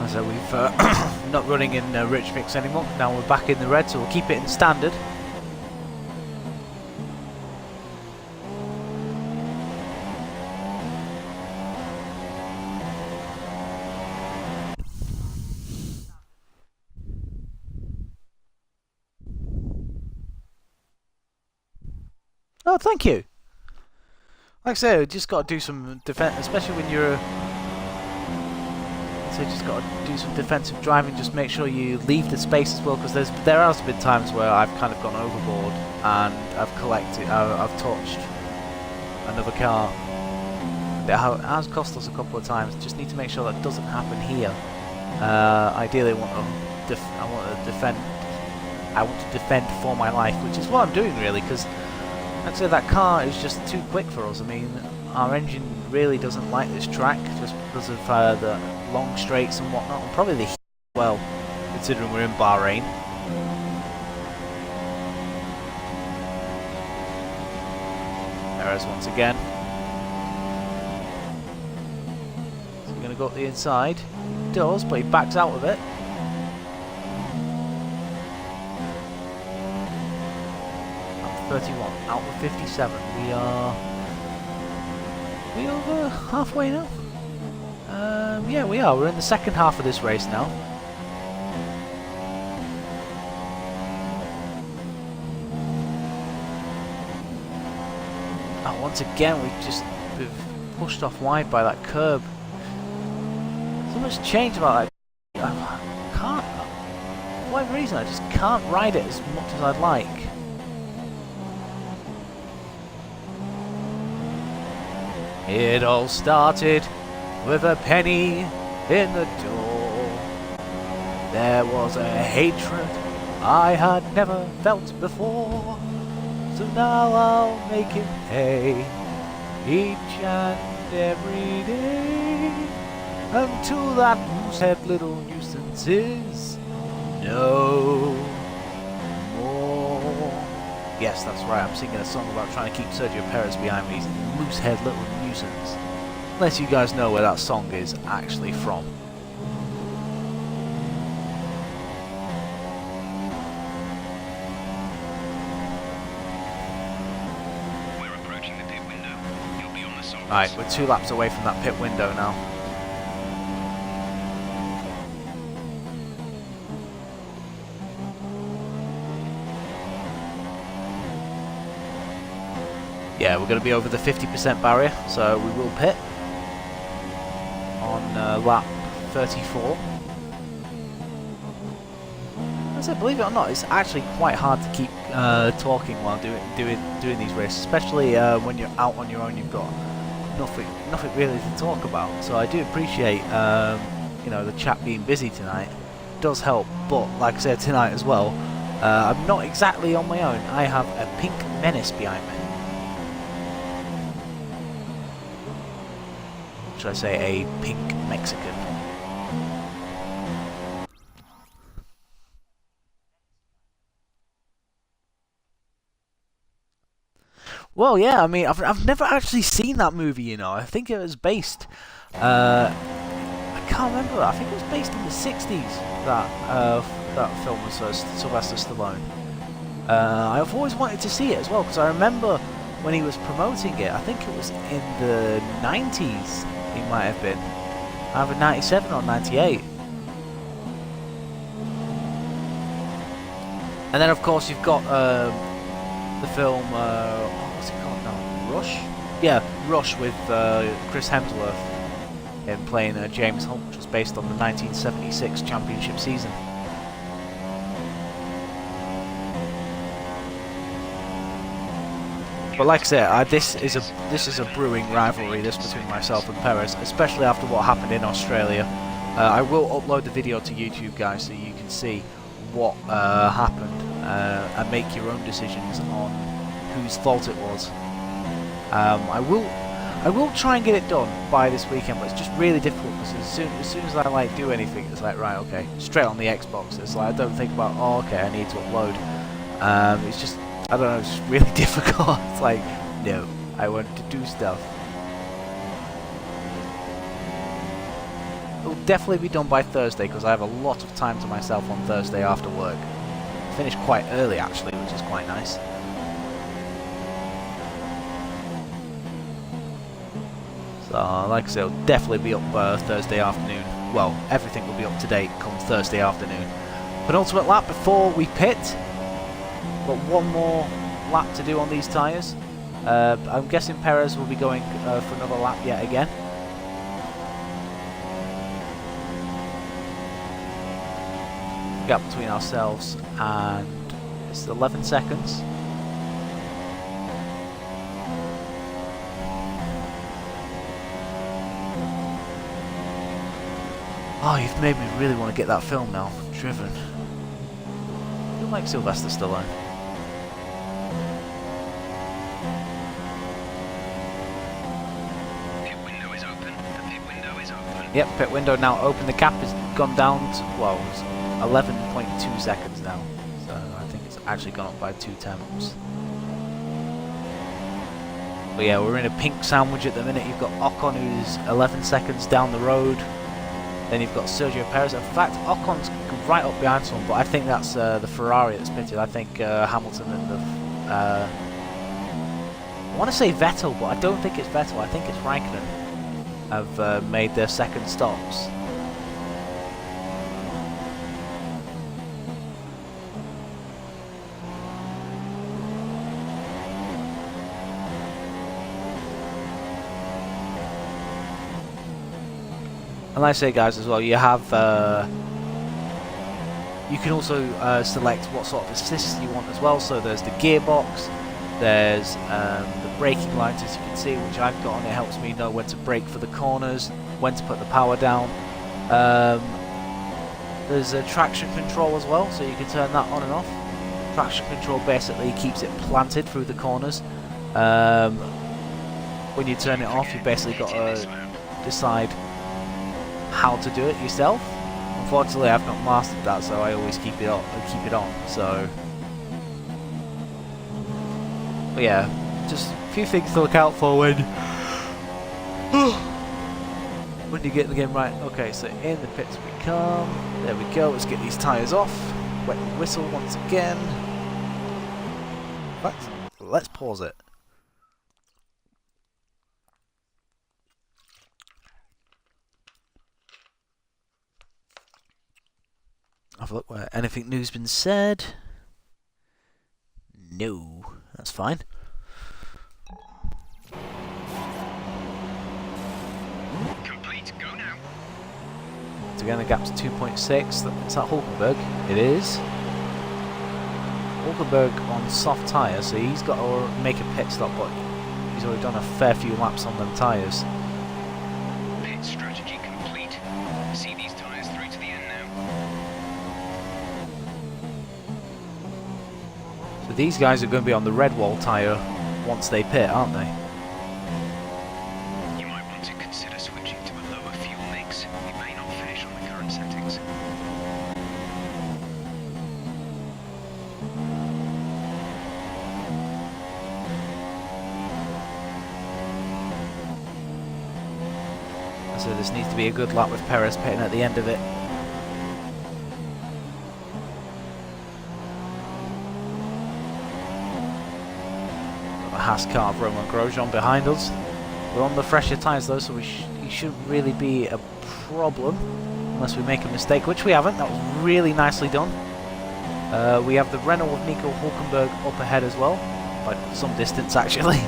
So we've not running in rich mix anymore. Now we're back in the red, so we'll keep it in standard. Oh, thank you. Like I say, we just got to do some defense, especially when you're. So you just got to do some defensive driving. Just make sure you leave the space as well, because there has been times where I've kind of gone overboard and I've touched another car. It has cost us a couple of times. Just need to make sure that doesn't happen here. Ideally, I want to defend for my life, which is what I'm doing really, because I'd say that car is just too quick for us. I mean, our engine really doesn't like this track just because of the long straights and whatnot, and probably the heat as well, considering we're in Bahrain. Perez once again. So we're going to go up the inside. He does, but he backs out of it. Out 31, out of 57. We are over halfway now? Yeah, we are. We're in the second half of this race now. Oh, once again, we've pushed off wide by that curb. So much change about that. I can't. For whatever reason, I just can't ride it as much as I'd like. It all started with a penny in the door. There was a hatred I had never felt before. So now I'll make him pay each and every day, until that moosehead little nuisance is no more. Yes, that's right, I'm singing a song about trying to keep Sergio Perez behind me. He's a moosehead little nuisance. Unless you guys know where that song is actually from. We're approaching the pit window. You'll be on the softs. Right, we're 2 laps away from that pit window now. Yeah, we're going to be over the 50% barrier, so we will pit on lap 34. As I believe it or not, it's actually quite hard to keep talking while doing these races, especially when you're out on your own. You've got nothing really to talk about. So I do appreciate you know, the chat being busy tonight. It does help, but like I said tonight as well, I'm not exactly on my own. I have a pink menace behind me. Should I say a pink Mexican? Well, yeah, I mean, I've never actually seen that movie, you know. I think it was based, I can't remember, I think it was based in the 60s, that film with Sylvester Stallone. I've always wanted to see it as well, because I remember when he was promoting it, I think it was in the 90s. He might have been either 97 or 98. And then of course you've got the film, what's it called now? Rush? Yeah, Rush with Chris Hemsworth in playing James Hunt, which was based on the 1976 championship season. But like I said, this is a brewing rivalry, this between myself and Perez, especially after what happened in Australia. I will upload the video to YouTube, guys, so you can see what happened and make your own decisions on whose fault it was. I will try and get it done by this weekend, but it's just really difficult because as soon as I like do anything, it's like, right, okay, straight on the Xbox. It's like I don't think about, oh, okay, I need to upload. It's just, I don't know, it's just really difficult. It's like, no, I want to do stuff. It will definitely be done by Thursday because I have a lot of time to myself on Thursday after work. I finished quite early actually, which is quite nice. So, like I said, it'll definitely be up Thursday afternoon. Well, everything will be up to date come Thursday afternoon. Penultimate lap before we pit. Got one more lap to do on these tyres. I'm guessing Perez will be going for another lap yet again. Gap between ourselves and it's 11 seconds. Oh, you've made me really want to get that film now. Driven. I feel like Sylvester Stallone. Pit window is open. The pit window is open. Yep, pit window now open. The gap has gone down to, well, it's 11.2 seconds now. So I think it's actually gone up by 2 tenths. But yeah, we're in a pink sandwich at the minute. You've got Ocon, who's 11 seconds down the road. Then you've got Sergio Perez. In fact, Ocon's right up behind someone, but I think that's the Ferrari that's pitted. I think Hamilton and the... I want to say Vettel, but I don't think it's Vettel. I think it's Raikkonen have made their second stops. And like I say, guys, as well, you have you can also select what sort of assists you want as well. So there's the gearbox, there's the braking lights, as you can see, which I've got on. It helps me know when to brake for the corners, when to put the power down. There's a traction control as well, so you can turn that on and off. Traction control basically keeps it planted through the corners. When you turn it off, you basically got to decide how to do it yourself. Unfortunately, I've not mastered that, so I always keep it on. So, but yeah, just a few things to look out for when you get the game right. Okay, so in the pits we come. There we go. Let's get these tyres off. Wet whistle once again. Let's pause it. Have a look where anything new's been said. No, that's fine. Complete, go now. So again, the gap's 2.6. Is that Hulkenberg? It is. Hulkenberg on soft tyres, so he's got to make a pit stop, but he's already done a fair few laps on them tyres. Pit strategy complete. See these tyres through to the end now. So these guys are going to be on the red wall tyre once they pit, aren't they? You might want to consider switching to a lower fuel mix. You may not finish on the current settings. So this needs to be a good lap with Perez pitting at the end of it. Got a Haas car of Romain Grosjean behind us. We're on the fresher tyres though, so it shouldn't really be a problem unless we make a mistake, which we haven't. That was really nicely done. We have the Renault of Nico Hulkenberg up ahead as well, by some distance actually.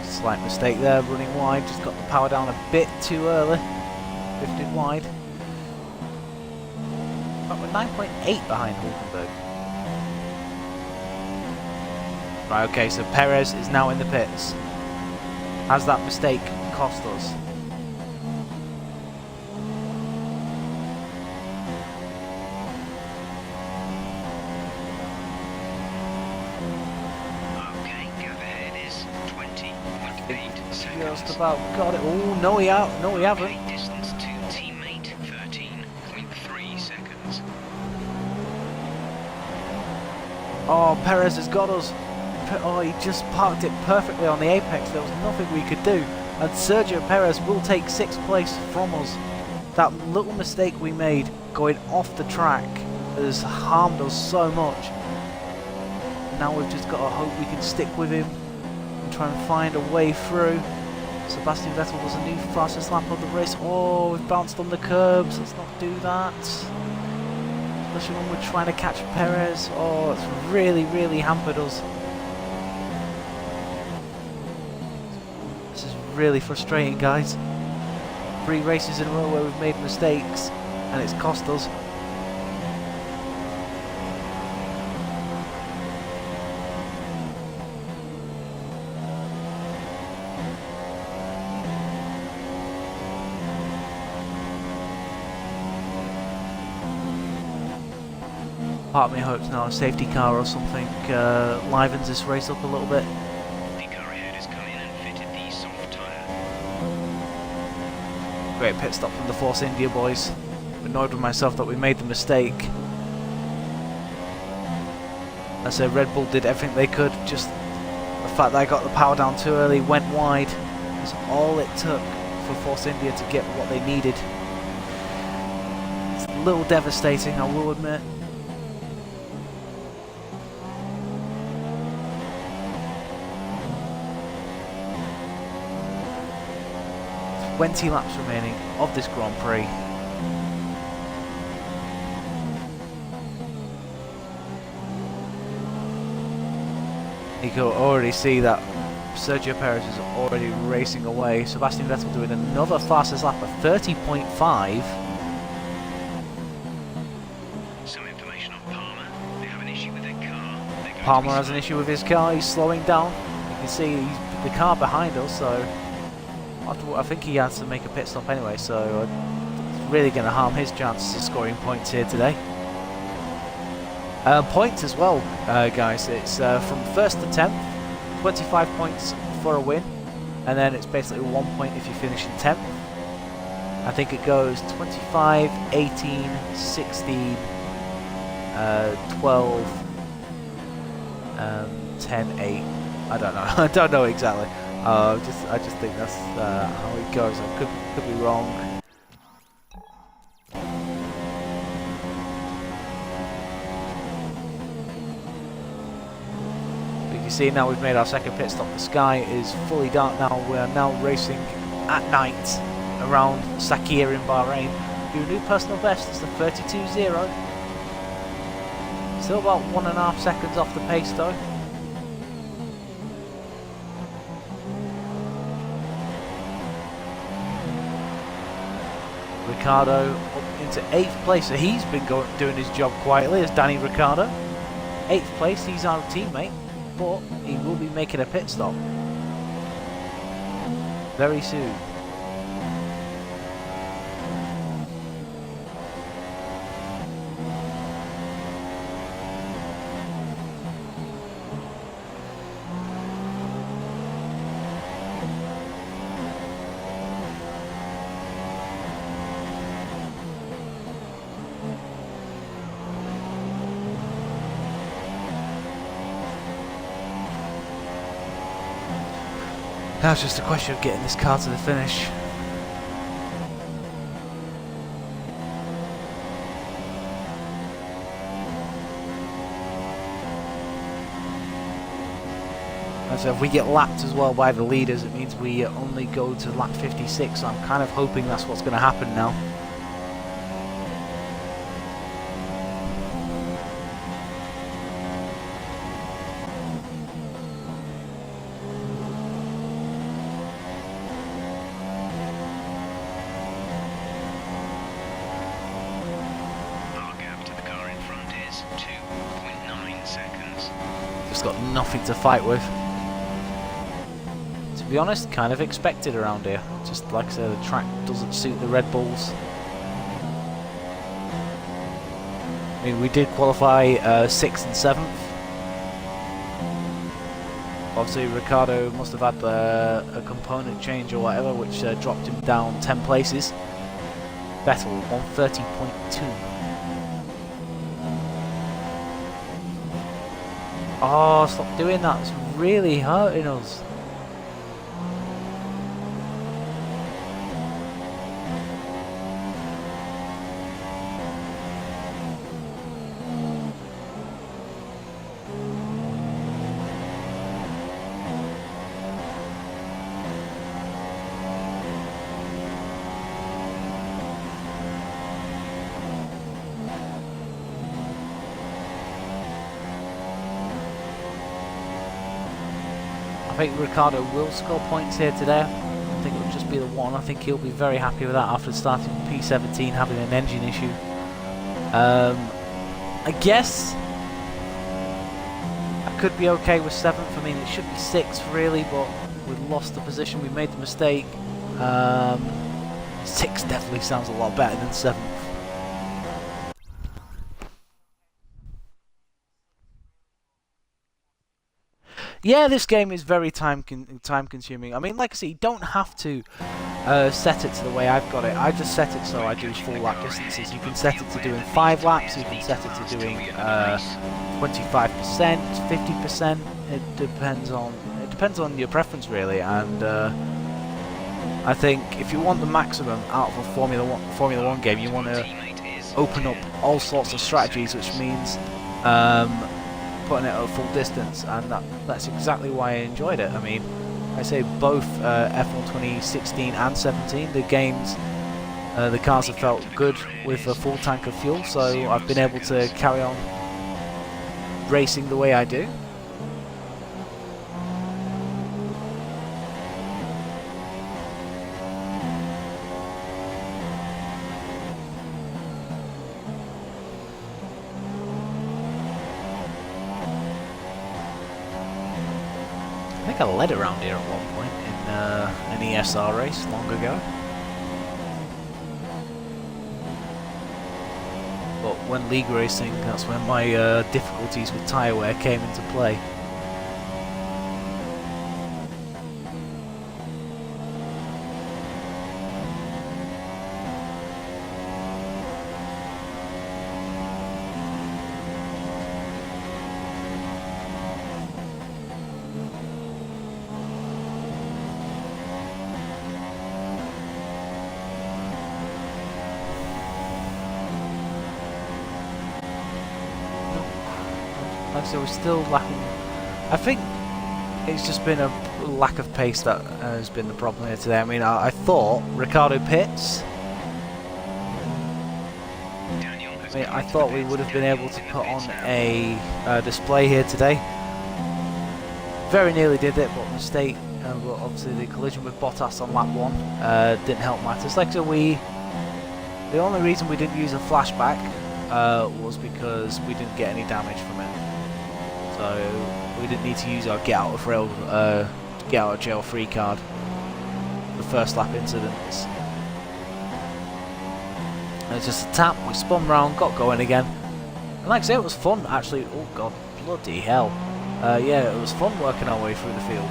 Slight mistake there, running wide, just got the power down a bit too early, drifted wide. But we're 9.8 behind Hulkenberg. Right, okay, so Perez is now in the pits. Has that mistake cost us? Okay, gap ahead is 20.8 seconds. Just about got it. Oh, no, we haven't. Okay, distance to teammate 13.3 seconds. Oh, Perez has got us. Oh, he just parked it perfectly on the apex. There was nothing we could do. And Sergio Perez will take 6th place from us. That little mistake we made going off the track has harmed us so much. Now we've just got to hope we can stick with him and try and find a way through. Sebastian Vettel does a new fastest lap of the race. Oh, we've bounced on the curbs. Let's not do that. Especially when we're trying to catch Perez. Oh, it's really, really hampered us. This is really frustrating, guys. 3 races in a row where we've made mistakes and it's cost us. Part of me hopes now a safety car or something livens this race up a little bit. The car ahead has come in and fitted the soft tyre. Great pit stop from the Force India boys. I'm annoyed with myself that we made the mistake. I said Red Bull did everything they could, just the fact that I got the power down too early, went wide, was all it took for Force India to get what they needed. It's a little devastating, I will admit. 20 laps remaining of this Grand Prix. You can already see that Sergio Perez is already racing away. Sebastian Vettel doing another fastest lap of 30.5. Some information on Palmer. They have an issue with their car. Palmer has an issue with his car. He's slowing down. You can see the car behind us, so I think he has to make a pit stop anyway, so it's really going to harm his chances of scoring points here today. Points as well, guys. It's from 1st to 10th, 25 points for a win, and then it's basically 1 point if you finish in 10th. I think it goes 25, 18, 16, 12, 10, 8. I don't know. I don't know exactly. I just think that's how it goes. I could be wrong. But you can see now we've made our second pit stop. The sky is fully dark now. We are now racing at night around Sakir in Bahrain. Do a new personal best. It's the 32.0. Still about 1.5 seconds off the pace though. Ricciardo up into 8th place, so he's been doing his job quietly as Danny Ricciardo. 8th place, he's our teammate, but he will be making a pit stop very soon. Now it's just a question of getting this car to the finish. And so if we get lapped as well by the leaders, it means we only go to lap 56, so I'm kind of hoping that's what's going to happen now. got nothing to fight with. To be honest, kind of expected around here. Just like I said, the track doesn't suit the Red Bulls. I mean, we did qualify 6th and 7th. Obviously, Ricciardo must have had a component change or whatever, which dropped him down 10 places. Vettel on 30.2. Oh, stop doing that. It's really hurting us. I think Ricciardo will score points here today. I think it'll just be the one. I think he'll be very happy with that after starting P17, having an engine issue. I guess I could be okay with 7th. I mean, it should be 6th really, but we lost the position. We made the mistake. 6th definitely sounds a lot better than 7th. Yeah, this game is very time consuming. I mean, like I say, you don't have to set it to the way I've got it. I just set it so I do full lap distances. You can set it to doing 5 laps. You can set it to doing 25%, 50%. It depends on your preference really. And I think if you want the maximum out of a Formula 1 game, you want to open up all sorts of strategies, which means putting it at full distance, and that's exactly why I enjoyed it. I mean, I say both F1 2016 and 17, the games, the cars have felt good with a full tank of fuel, so I've been able to carry on racing the way I do. I think I led around here at one point in an ESR race long ago. But when league racing, that's when my difficulties with tyre wear came into play. Like I said, we're still lacking. I think it's just been a lack of pace that has been the problem here today. I mean, I thought Ricciardo pits. I thought we would have been able to put on a display here today. Very nearly did it, but mistake. But obviously, the collision with Bottas on lap 1 didn't help matters. Like so, the only reason we didn't use a flashback was because we didn't get any damage from it. So we didn't need to use our get out of jail free card. The first lap incidents. It was just a tap. We spun round, got going again, and like I say, it was fun actually. Oh god, bloody hell! Yeah, it was fun working our way through the field.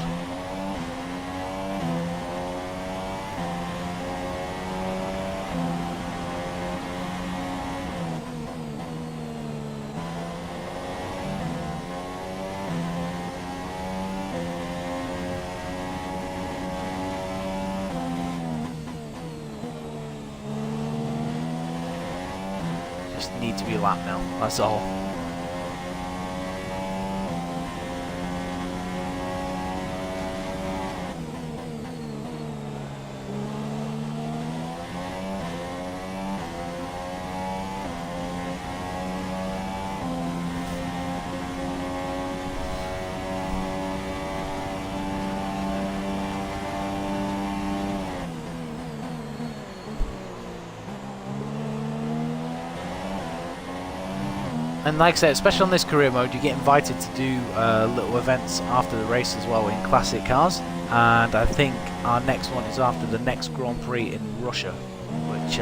Need to be lapped now, that's all. And like I said, especially on this career mode, you get invited to do little events after the race as well in classic cars. And I think our next one is after the next Grand Prix in Russia, which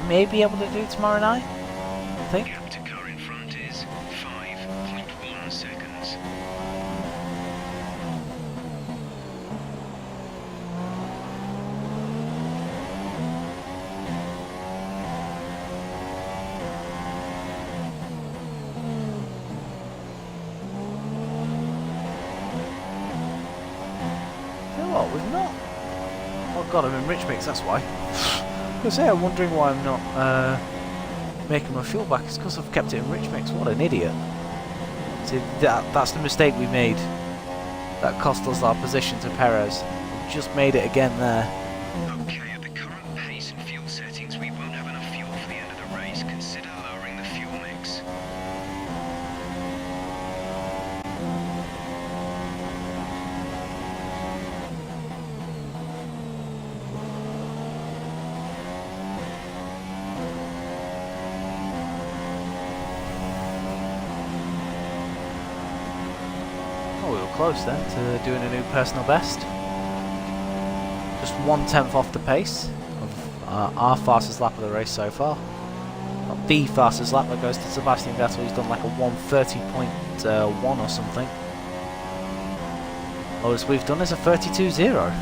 may be able to do tomorrow night, I think. Gap to car in front is 5.1 seconds. You know what, we've not... Oh god, I'm in rich mix, that's why. I was say, I'm wondering why I'm not making my fuel back. It's because I've kept it in rich mix. What an idiot. See, that's the mistake we made. That cost us our position to Perez. We've just made it again there. Okay, at the current pace and fuel settings, we won't have enough fuel for the end of the race. Consider lowering the fuel mix. Oh, we were close then to doing a new personal best. Just 1/10 off the pace of our fastest lap of the race so far. Not the fastest lap, that goes to Sebastian Vettel. He's done like a 1:30.1 or something. Lowest we've done is a 32.0.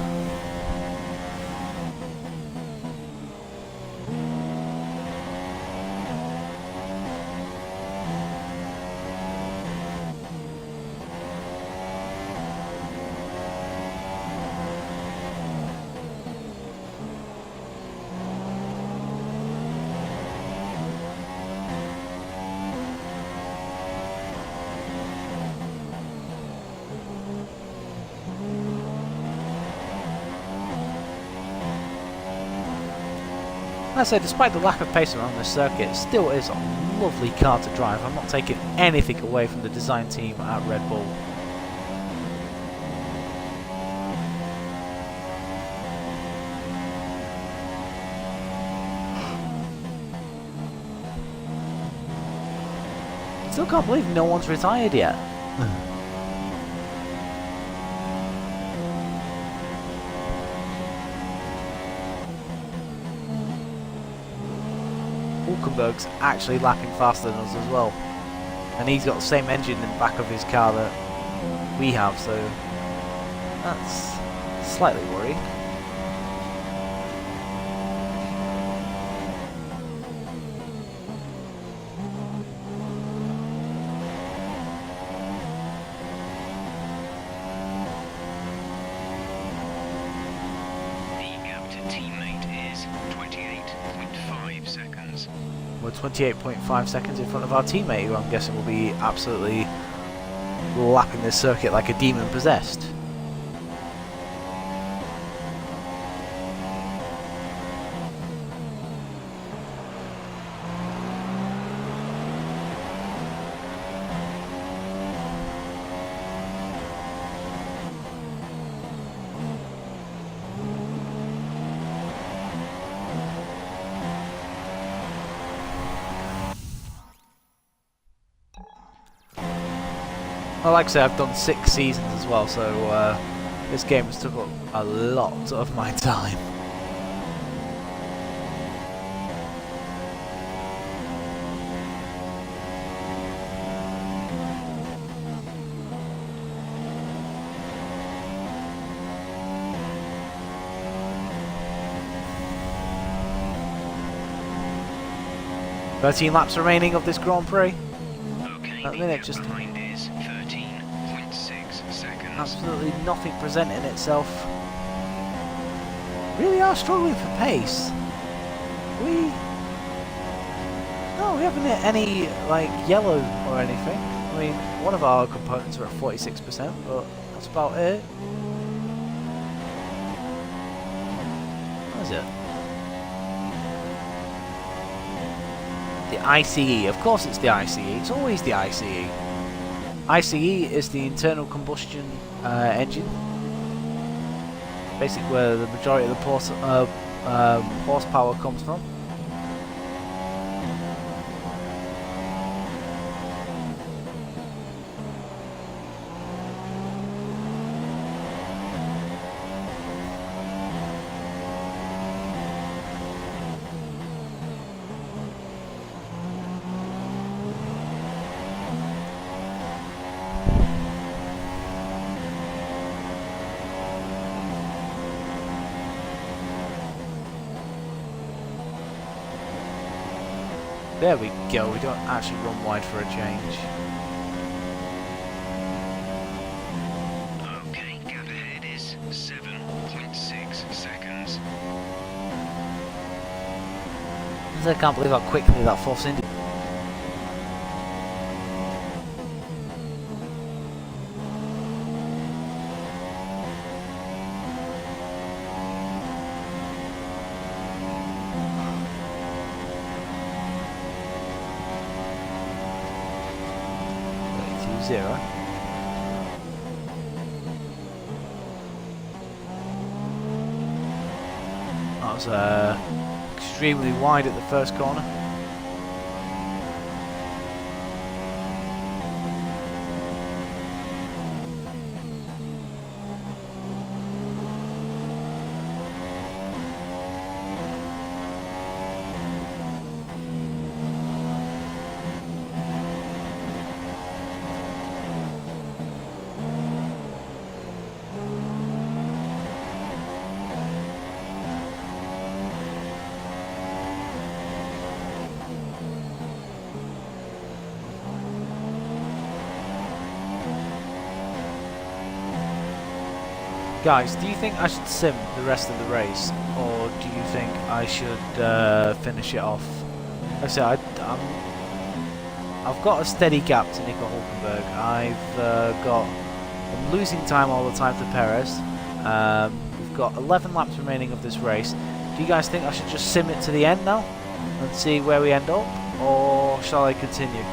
Like I say, despite the lack of pace around this circuit, it still is a lovely car to drive. I'm not taking anything away from the design team at Red Bull. Still can't believe no one's retired yet. Hulkenberg's actually lapping faster than us as well, and he's got the same engine in the back of his car that we have, so that's slightly worrying. The gap to teammate is 28.5 seconds. We're 28.5 seconds in front of our teammate, who I'm guessing will be absolutely lapping this circuit like a demon possessed. Well, like I say, I've done 6 seasons as well, so this game has took up a lot of my time. "13 laps remaining of this Grand Prix." Okay, That the minute gap just behind is 13.6 seconds. absolutely nothing presenting itself. Really are struggling for pace. No, we haven't hit any like yellow or anything. I mean, one of our components are at 46%, but that's about it. What is it? The ICE. Of course it's the ICE. It's always the ICE. ICE is the internal combustion engine. Basically where the majority of the horsepower comes from. There we go, we don't actually run wide for a change. Okay, gap ahead is 7.6 seconds. I can't believe how quickly that forced into. Zero. That was extremely wide at the first corner. Guys, do you think I should sim the rest of the race, or do you think I should finish it off? Like I said, I've got a steady gap to Nico Hulkenberg. I'm losing time all the time to Perez. We've got 11 laps remaining of this race. Do you guys think I should just sim it to the end now and see where we end up, or shall I continue?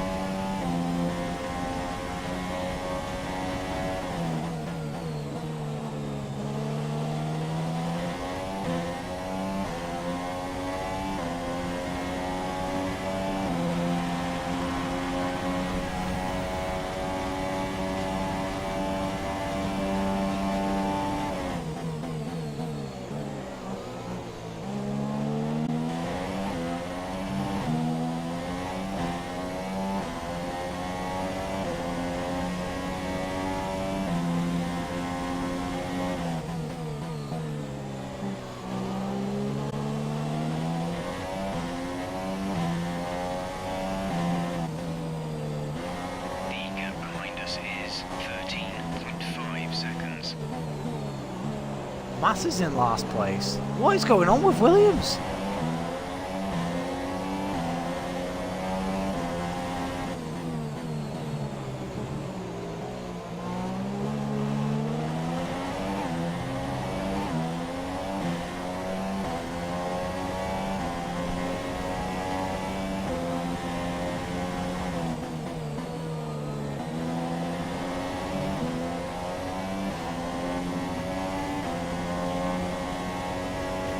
Massa's in last place. What is going on with Williams?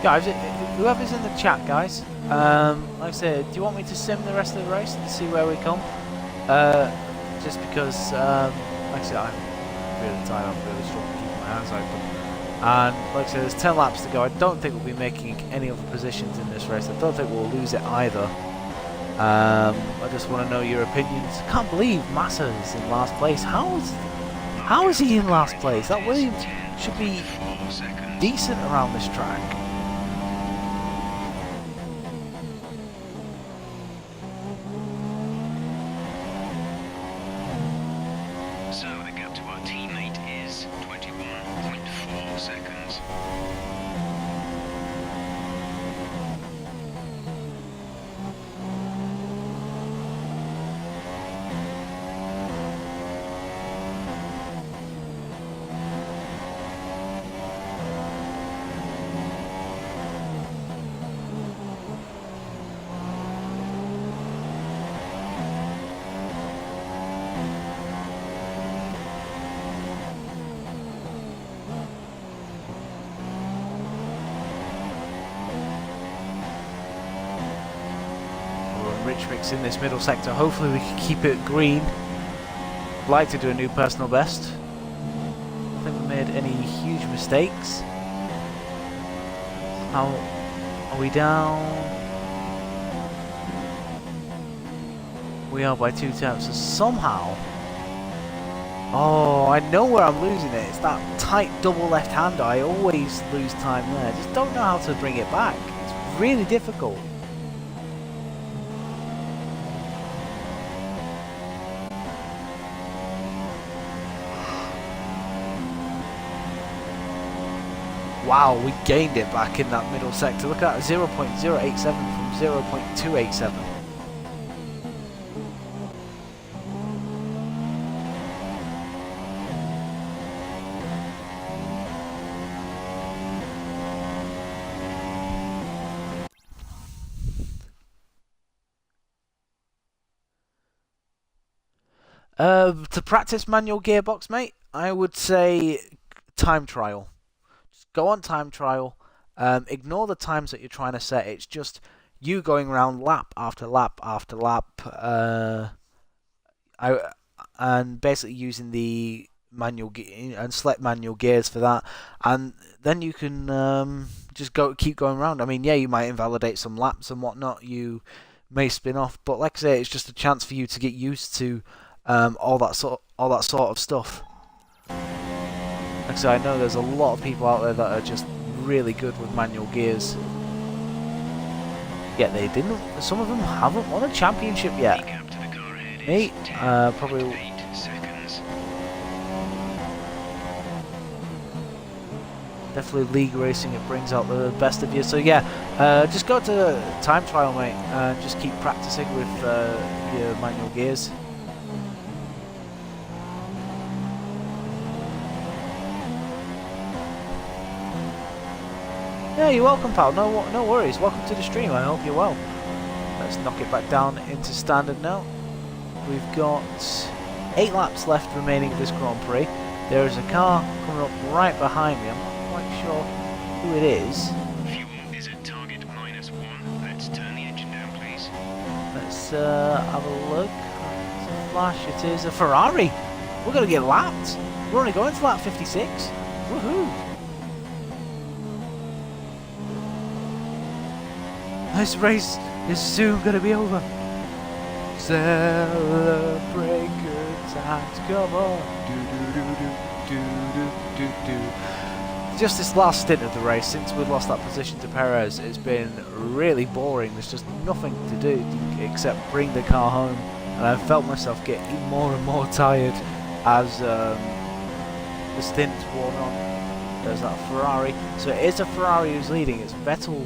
Guys, whoever's in the chat, guys, like I said, do you want me to sim the rest of the race and see where we come? Just because, like I said, I'm really tired, I'm really struggling to keep my hands open. And like I said, there's 10 laps to go. I don't think we'll be making any other positions in this race. I don't think we'll lose it either. I just want to know your opinions. I can't believe Massa is in last place. How is he in last place? That Williams should be decent around this track. So the gap to our teammate is 21.4 seconds. Rich mix in this middle sector. Hopefully we can keep it green. I'd like to do a new personal best. I don't think we made any huge mistakes. How are we down? We are by 2 tenths. So somehow, oh, I know where I'm losing it. It's that tight double left hander. I always lose time there. I just don't know how to bring it back. It's really difficult. Wow, we gained it back in that middle sector. Look at that, 0.087 from 0.287. To practice manual gearbox, mate, I would say time trial. Just go on time trial. Ignore the times that you're trying to set. It's just you going around lap after lap after lap. And basically using the manual and select manual gears for that, and then you can just keep going around. I mean, yeah, you might invalidate some laps and whatnot. You may spin off, but like I say, it's just a chance for you to get used to all that sort of stuff. Like I say, I know there's a lot of people out there that are just really good with manual gears. Yet they didn't. Some of them haven't won a championship yet. Me, probably. 8 seconds. Definitely league racing, it brings out the best of you. So yeah, just go to time trial, mate, and just keep practicing with your manual gears. Yeah, you're welcome, pal. No worries. Welcome to the stream. I hope you're well. Let's knock it back down into standard now. We've got 8 laps left remaining of this Grand Prix. There is a car coming up right behind me. I'm not quite sure who it is. Fuel is at target -1. Let's turn the engine down, please. Let's have a look. It's a flash. It is a Ferrari. We're going to get lapped. We're only going to lap 56. Woohoo! This race is soon going to be over. Celebrate good times, come on. Just this last stint of the race, since we lost that position to Perez, it's been really boring. There's just nothing to do except bring the car home, and I felt myself getting more and more tired as the stint's worn on. There's that Ferrari. So it is a Ferrari who's leading. It's Vettel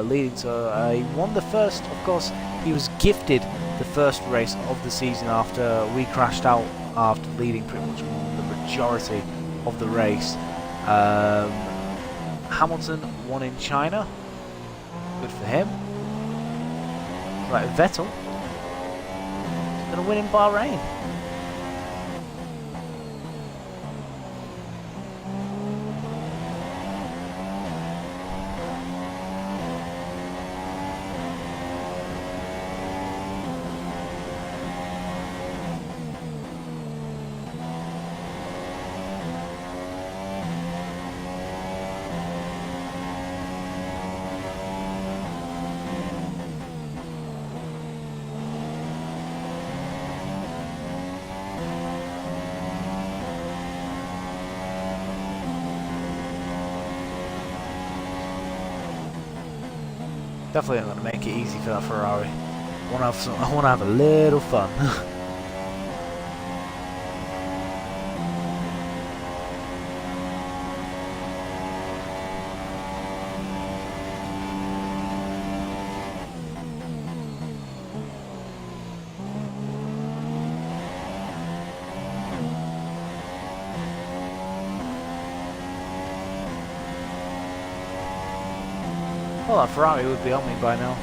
leading. So he won the first. Of course, he was gifted the first race of the season after we crashed out after leading pretty much the majority of the race. Hamilton won in China. Good for him. Right, Vettel is going to win in Bahrain. Definitely not going to make it easy for that Ferrari. I want to have a little fun. Well, that Ferrari would be on me by now.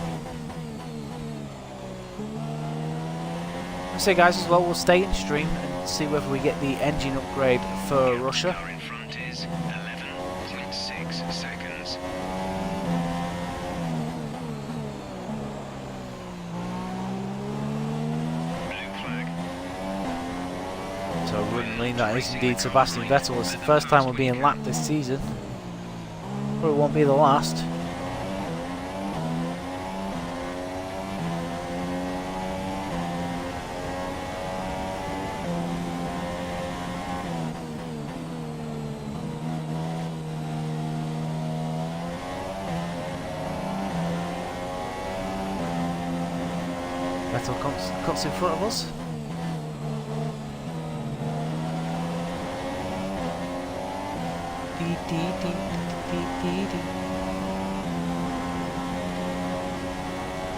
So guys, as well, we'll stay in stream and see whether we get the engine upgrade for Russia. Car in front is 11.6 seconds. Blue flag. So running that is indeed Sebastian Vettel. It's the first time we're being lapped this season. Probably won't be the last. Vettel cuts in front of us.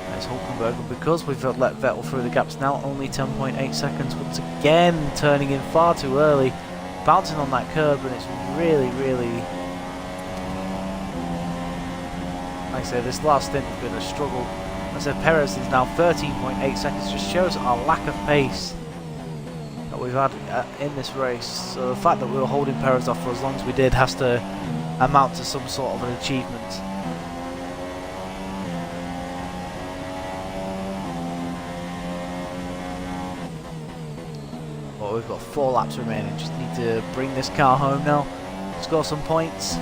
There's Hulkenberg, and because we've let Vettel through the gaps now, only 10.8 seconds. Once again, turning in far too early, bouncing on that curb, and it's really, really. Like I said, this last stint has been a struggle. I said Perez is now 13.8 seconds, just shows our lack of pace that we've had in this race. So the fact that we were holding Perez off for as long as we did has to amount to some sort of an achievement. But we've got 4 laps remaining, just need to bring this car home now, score some points.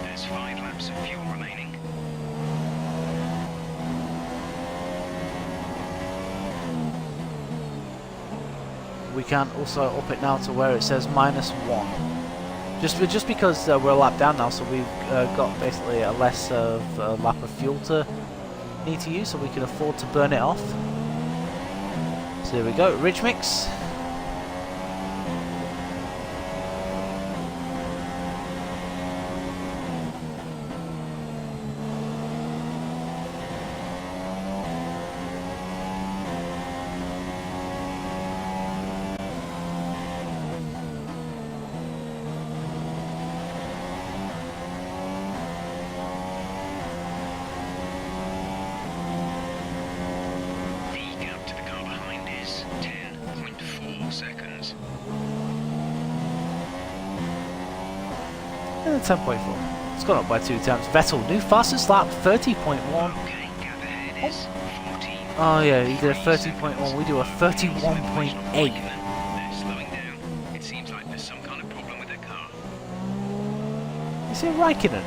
There's 5 laps of fuel remaining. We can also up it now to where it says -1. Just because we're a lap down now, so we've got basically a less of a lap of fuel to need to use, so we can afford to burn it off. So here we go, Ridge Mix. Seconds. 10.4. It's gone up by 2 attempts. Vettel, new fastest lap, 30.1. Okay, gap ahead is 14. Oh yeah, he did a 30.1. We do a 31.8. They're slowing down. It seems like there's some kind of problem with their car. Is it Raikkonen?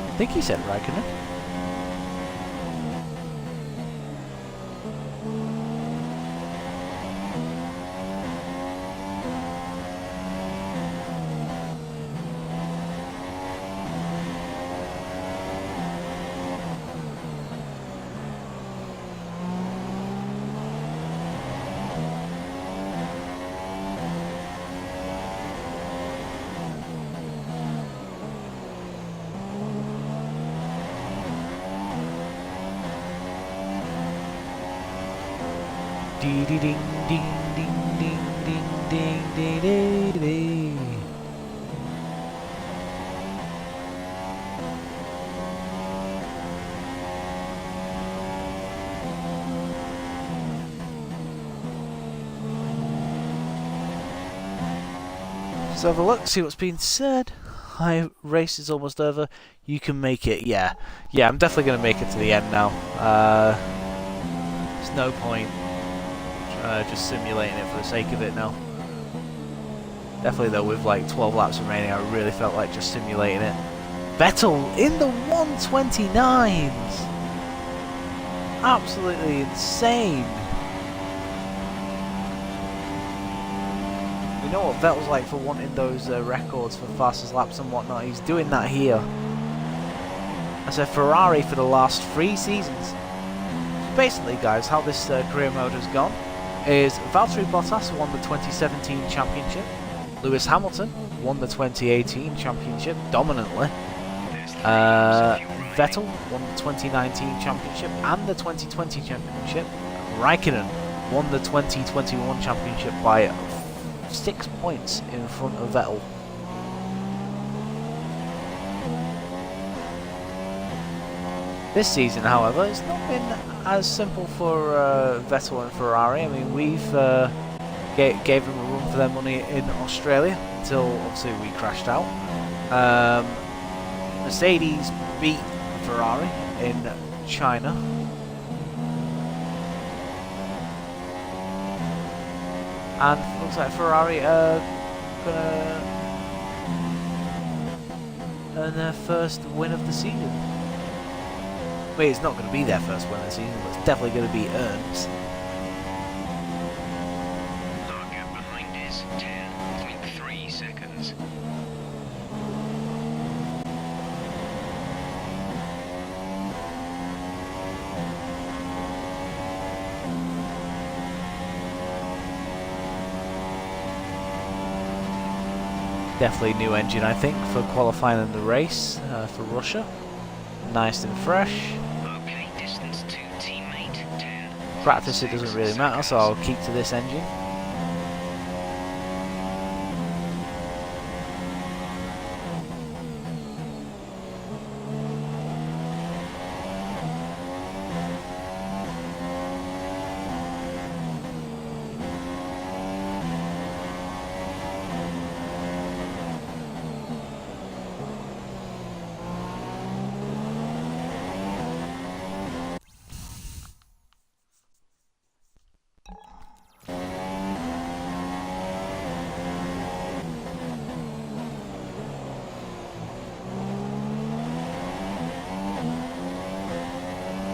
I think he said Raikkonen. Ding ding ding ding ding ding ding ding ding ding. Let's have a look, see what's being said. Hi, race is almost over. You can make it. Yeah, I'm definitely going to make it to the end now. There's no point just simulating it for the sake of it now. Definitely though, with like 12 laps remaining, I really felt like just simulating it. Vettel in the 129s! Absolutely insane! We know what Vettel's like for wanting those records for fastest laps and whatnot. He's doing that here. I said Ferrari for the last 3 seasons. Basically, guys, how this career mode has gone is Valtteri Bottas won the 2017 championship, Lewis Hamilton won the 2018 championship dominantly, Vettel won the 2019 championship and the 2020 championship, Raikkonen won the 2021 championship by 6 points in front of Vettel. This season, however, it's not been as simple for Vettel and Ferrari. I mean, we've gave them a run for their money in Australia until obviously we crashed out. Mercedes beat Ferrari in China. And looks like Ferrari are gonna earn their first win of the season. Wait, it's not going to be their first win of the season, but it's definitely going to be earned. Our gap behind is 10.3 seconds. Definitely new engine, I think, for qualifying in the race for Russia. Nice and fresh. Okay, distance to teammate 10. Practice it doesn't really matter, so I'll keep to this engine.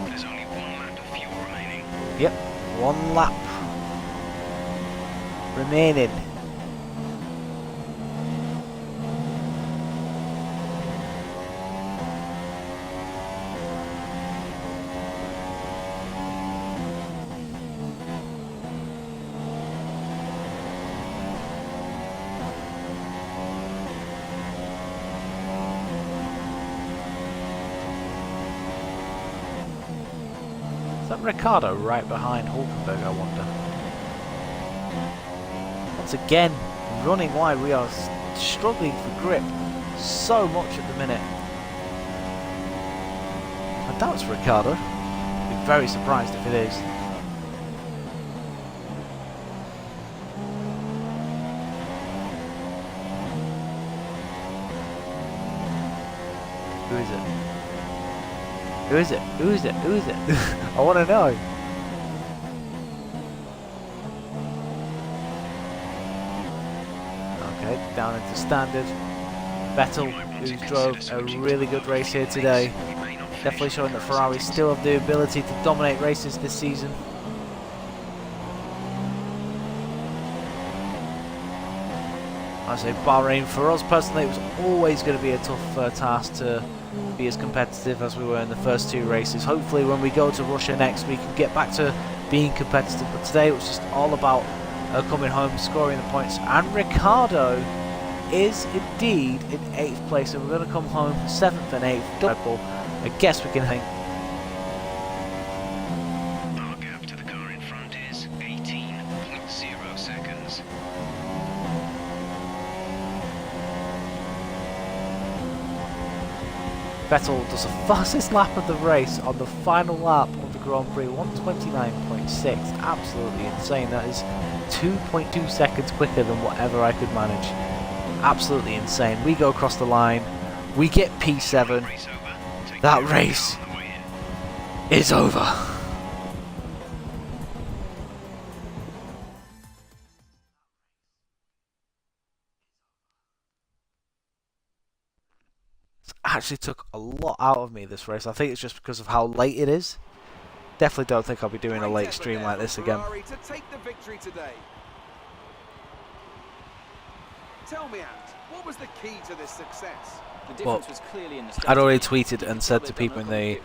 There's only 1 lap of fuel remaining. Yep, 1 lap remaining. Is that Ricciardo right behind Hulkenberg, I wonder? Once again, running wide, we are struggling for grip so much at the minute. I doubt it's Ricciardo. I'd be very surprised if it is. Who is it? Who is it? Who is it? Who is it? I want to know. Okay, down into standard. Vettel, who drove a really good race here today. Definitely showing that Ferrari still have the ability to dominate races this season. I say Bahrain, for us personally, it was always going to be a tough task to be as competitive as we were in the first 2 races. Hopefully when we go to Russia next we can get back to being competitive, but today it was just all about coming home, scoring the points, and Ricciardo is indeed in 8th place, and we're going to come home 7th and 8th. Red Bull, I guess we can hang. Our gap to the car in front is 18.0 seconds. Vettel does the fastest lap of the race on the final lap of the Grand Prix, 129.6. Absolutely insane. That is 2.2 seconds quicker than whatever I could manage. Absolutely insane. We go across the line. We get P7. Race over. Take That care of race the car on the way in. is over. Actually took a lot out of me this race. I think it's just because of how late it is. Definitely don't think I'll be doing a late stream like this again. To take the victory today. Tell me, Ant, what was the key to this success? Well, I'd already tweeted and said to people in the...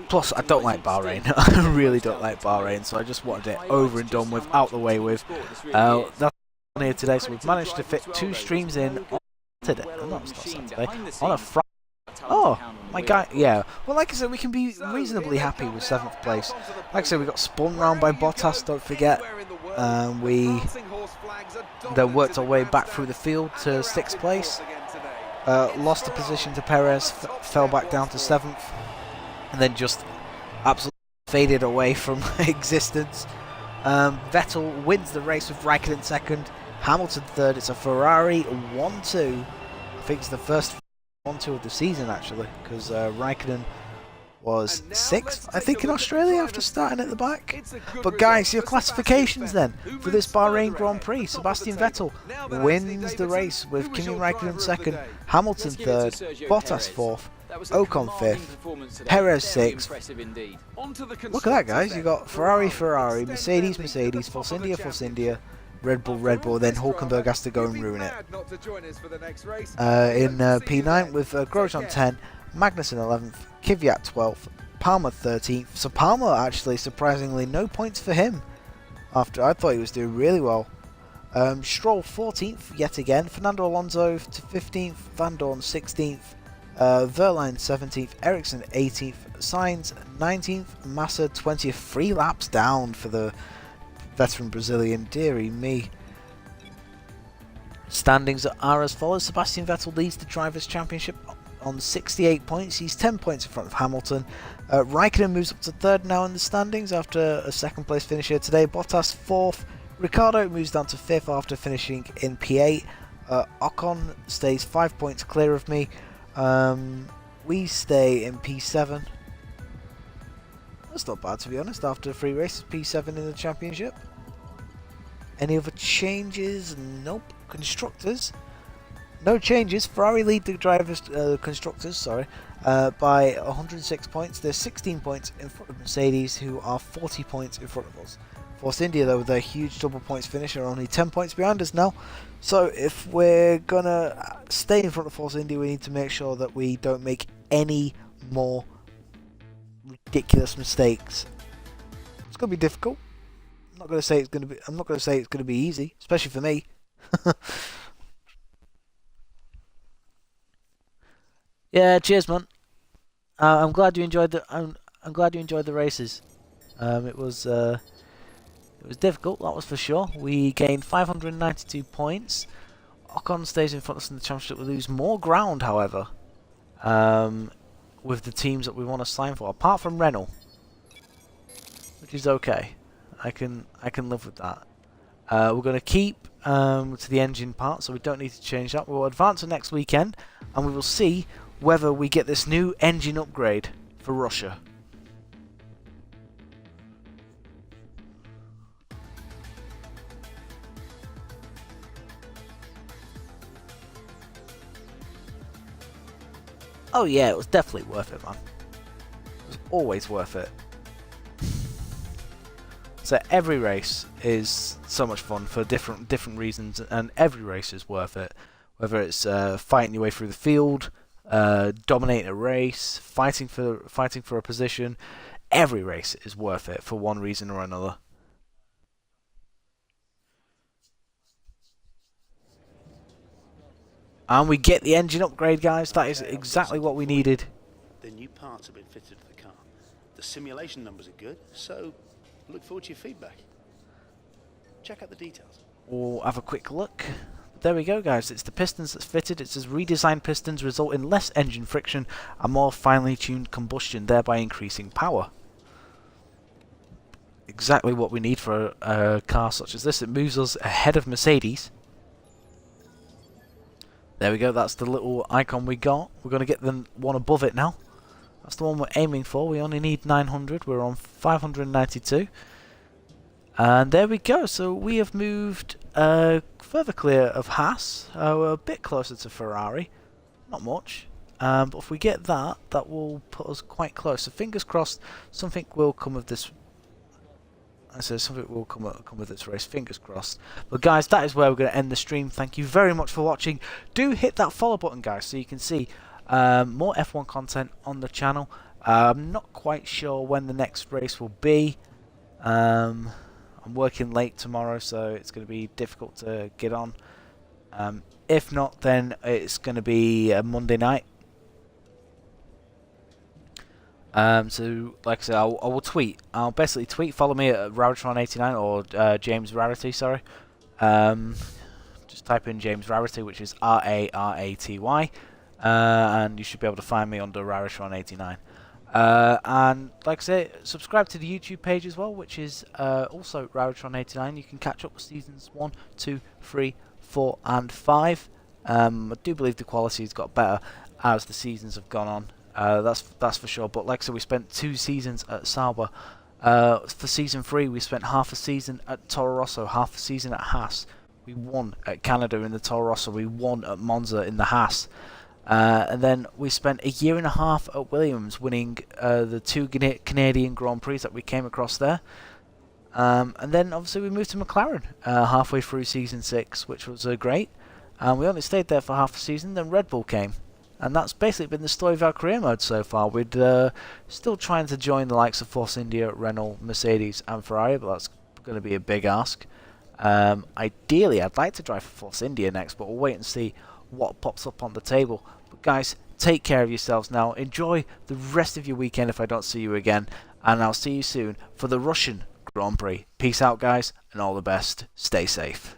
Plus, I don't like Bahrain. I really don't like Bahrain, so I just wanted it over and done with, out the way with. That's on here today, so we've managed to fit 2 streams in on today. No, it's not Saturday. On a Friday. Oh, my guy, yeah. Well, like I said, we can be reasonably happy with 7th place. Like I said, we got spun round by Bottas, don't forget. We then worked our way back through the field to 6th place. Lost a position to Perez, fell back down to 7th. And then just absolutely faded away from existence. Vettel wins the race with Raikkonen 2nd, Hamilton 3rd. It's a Ferrari 1-2. I think it's the first 1-2 of the season actually, because Raikkonen was 6th, I think, in Australia after starting at the back. But guys, your classifications then for this Bahrain Grand Prix. Sebastian Vettel wins the race with Kimi Raikkonen 2nd, Hamilton 3rd, Bottas 4th, Ocon 5th, Perez 6th. Look at that, guys. You got Ferrari, Mercedes, Force India, Red Bull, then Hulkenberg has to go and ruin it. In P9 with Grosjean 10, Magnussen 11th, Kvyat 12th, Palmer 13th. So Palmer, actually, surprisingly, no points for him. After I thought he was doing really well. Stroll 14th yet again. Fernando Alonso to 15th. Van Dorn 16th. Verline 17th. Ericsson 18th. Sainz 19th. Massa 20th. 3 laps down for the veteran Brazilian. Dearie me. Standings are as follows. Sebastian Vettel leads the Drivers' Championship on 68 points. He's 10 points in front of Hamilton. Raikkonen moves up to 3rd now in the standings after a 2nd place finish here today. Bottas 4th. Ricciardo moves down to 5th after finishing in P8. Ocon stays 5 points clear of me. We stay in P7. That's not bad, to be honest, after 3 races. P7 in the championship. Any other changes? Nope. Constructors, no changes. Ferrari lead the drivers, constructors, sorry, by 106 points. They're 16 points in front of Mercedes, who are 40 points in front of us. Force India, though, with their huge double points finish, are only 10 points behind us now. So if we're gonna stay in front of Force India, we need to make sure that we don't make any more ridiculous mistakes. It's gonna be difficult. I'm not gonna say it's gonna be easy, especially for me. Yeah, cheers, man. I'm glad you enjoyed the. I'm glad you enjoyed the races. It was difficult, that was for sure. We gained 592 points. Ocon stays in front of us in the championship. We lose more ground, however, with the teams that we want to sign for, apart from Renault, which is okay. I can live with that. We're going to keep to the engine part, so we don't need to change that. We'll advance to next weekend, and we will see whether we get this new engine upgrade for Russia. Oh yeah, it was definitely worth it, man. It was always worth it. So every race is so much fun for different reasons, and every race is worth it. Whether it's fighting your way through the field, dominating a race, fighting for a position, every race is worth it for one reason or another. And we get the engine upgrade, guys. That is exactly what we needed. The new parts have been fitted to the car. The simulation numbers are good, so look forward to your feedback. Check out the details. We'll have a quick look. There we go, guys. It's the pistons that's fitted. It says redesigned pistons result in less engine friction and more finely tuned combustion, thereby increasing power. Exactly what we need for a car such as this. It moves us ahead of Mercedes. There we go, that's the little icon we got. We're going to get the one above it now. That's the one we're aiming for. We only need 900. We're on 592. And there we go. So we have moved further clear of Haas. We're a bit closer to Ferrari. Not much. But if we get that, that will put us quite close. So fingers crossed something will come of this. I said something will come with this race, fingers crossed. But guys, that is where we're going to end the stream. Thank you very much for watching. Do hit that follow button, guys, so you can see more F1 content on the channel. I'm not quite sure when the next race will be. I'm working late tomorrow, so it's going to be difficult to get on. If not, then it's going to be a Monday night. So, like I said, I will tweet. I'll basically tweet. Follow me at Raritron89 or James Rarity, sorry. Just type in James Rarity, which is R-A-R-A-T-Y. And you should be able to find me under Raritron89. And, like I say, subscribe to the YouTube page as well, which is also Raritron89. You can catch up with seasons 1, 2, 3, 4, and 5. I do believe the quality has got better as the seasons have gone on. That's for sure. But like I said, we spent 2 seasons at Sauber. For season 3, we spent half a season at Toro Rosso, half a season at Haas. We won at Canada in the Toro Rosso. We won at Monza in the Haas. And then we spent a year and a half at Williams, winning the 2 Canadian Grand Prix that we came across there. And then obviously we moved to McLaren halfway through season 6, which was great. And we only stayed there for half a season. Then Red Bull came. And that's basically been the story of our career mode so far. We're still trying to join the likes of Force India, Renault, Mercedes and Ferrari, but that's going to be a big ask. Ideally, I'd like to drive for Force India next, but we'll wait and see what pops up on the table. But guys, take care of yourselves now. Enjoy the rest of your weekend if I don't see you again. And I'll see you soon for the Russian Grand Prix. Peace out, guys, and all the best. Stay safe.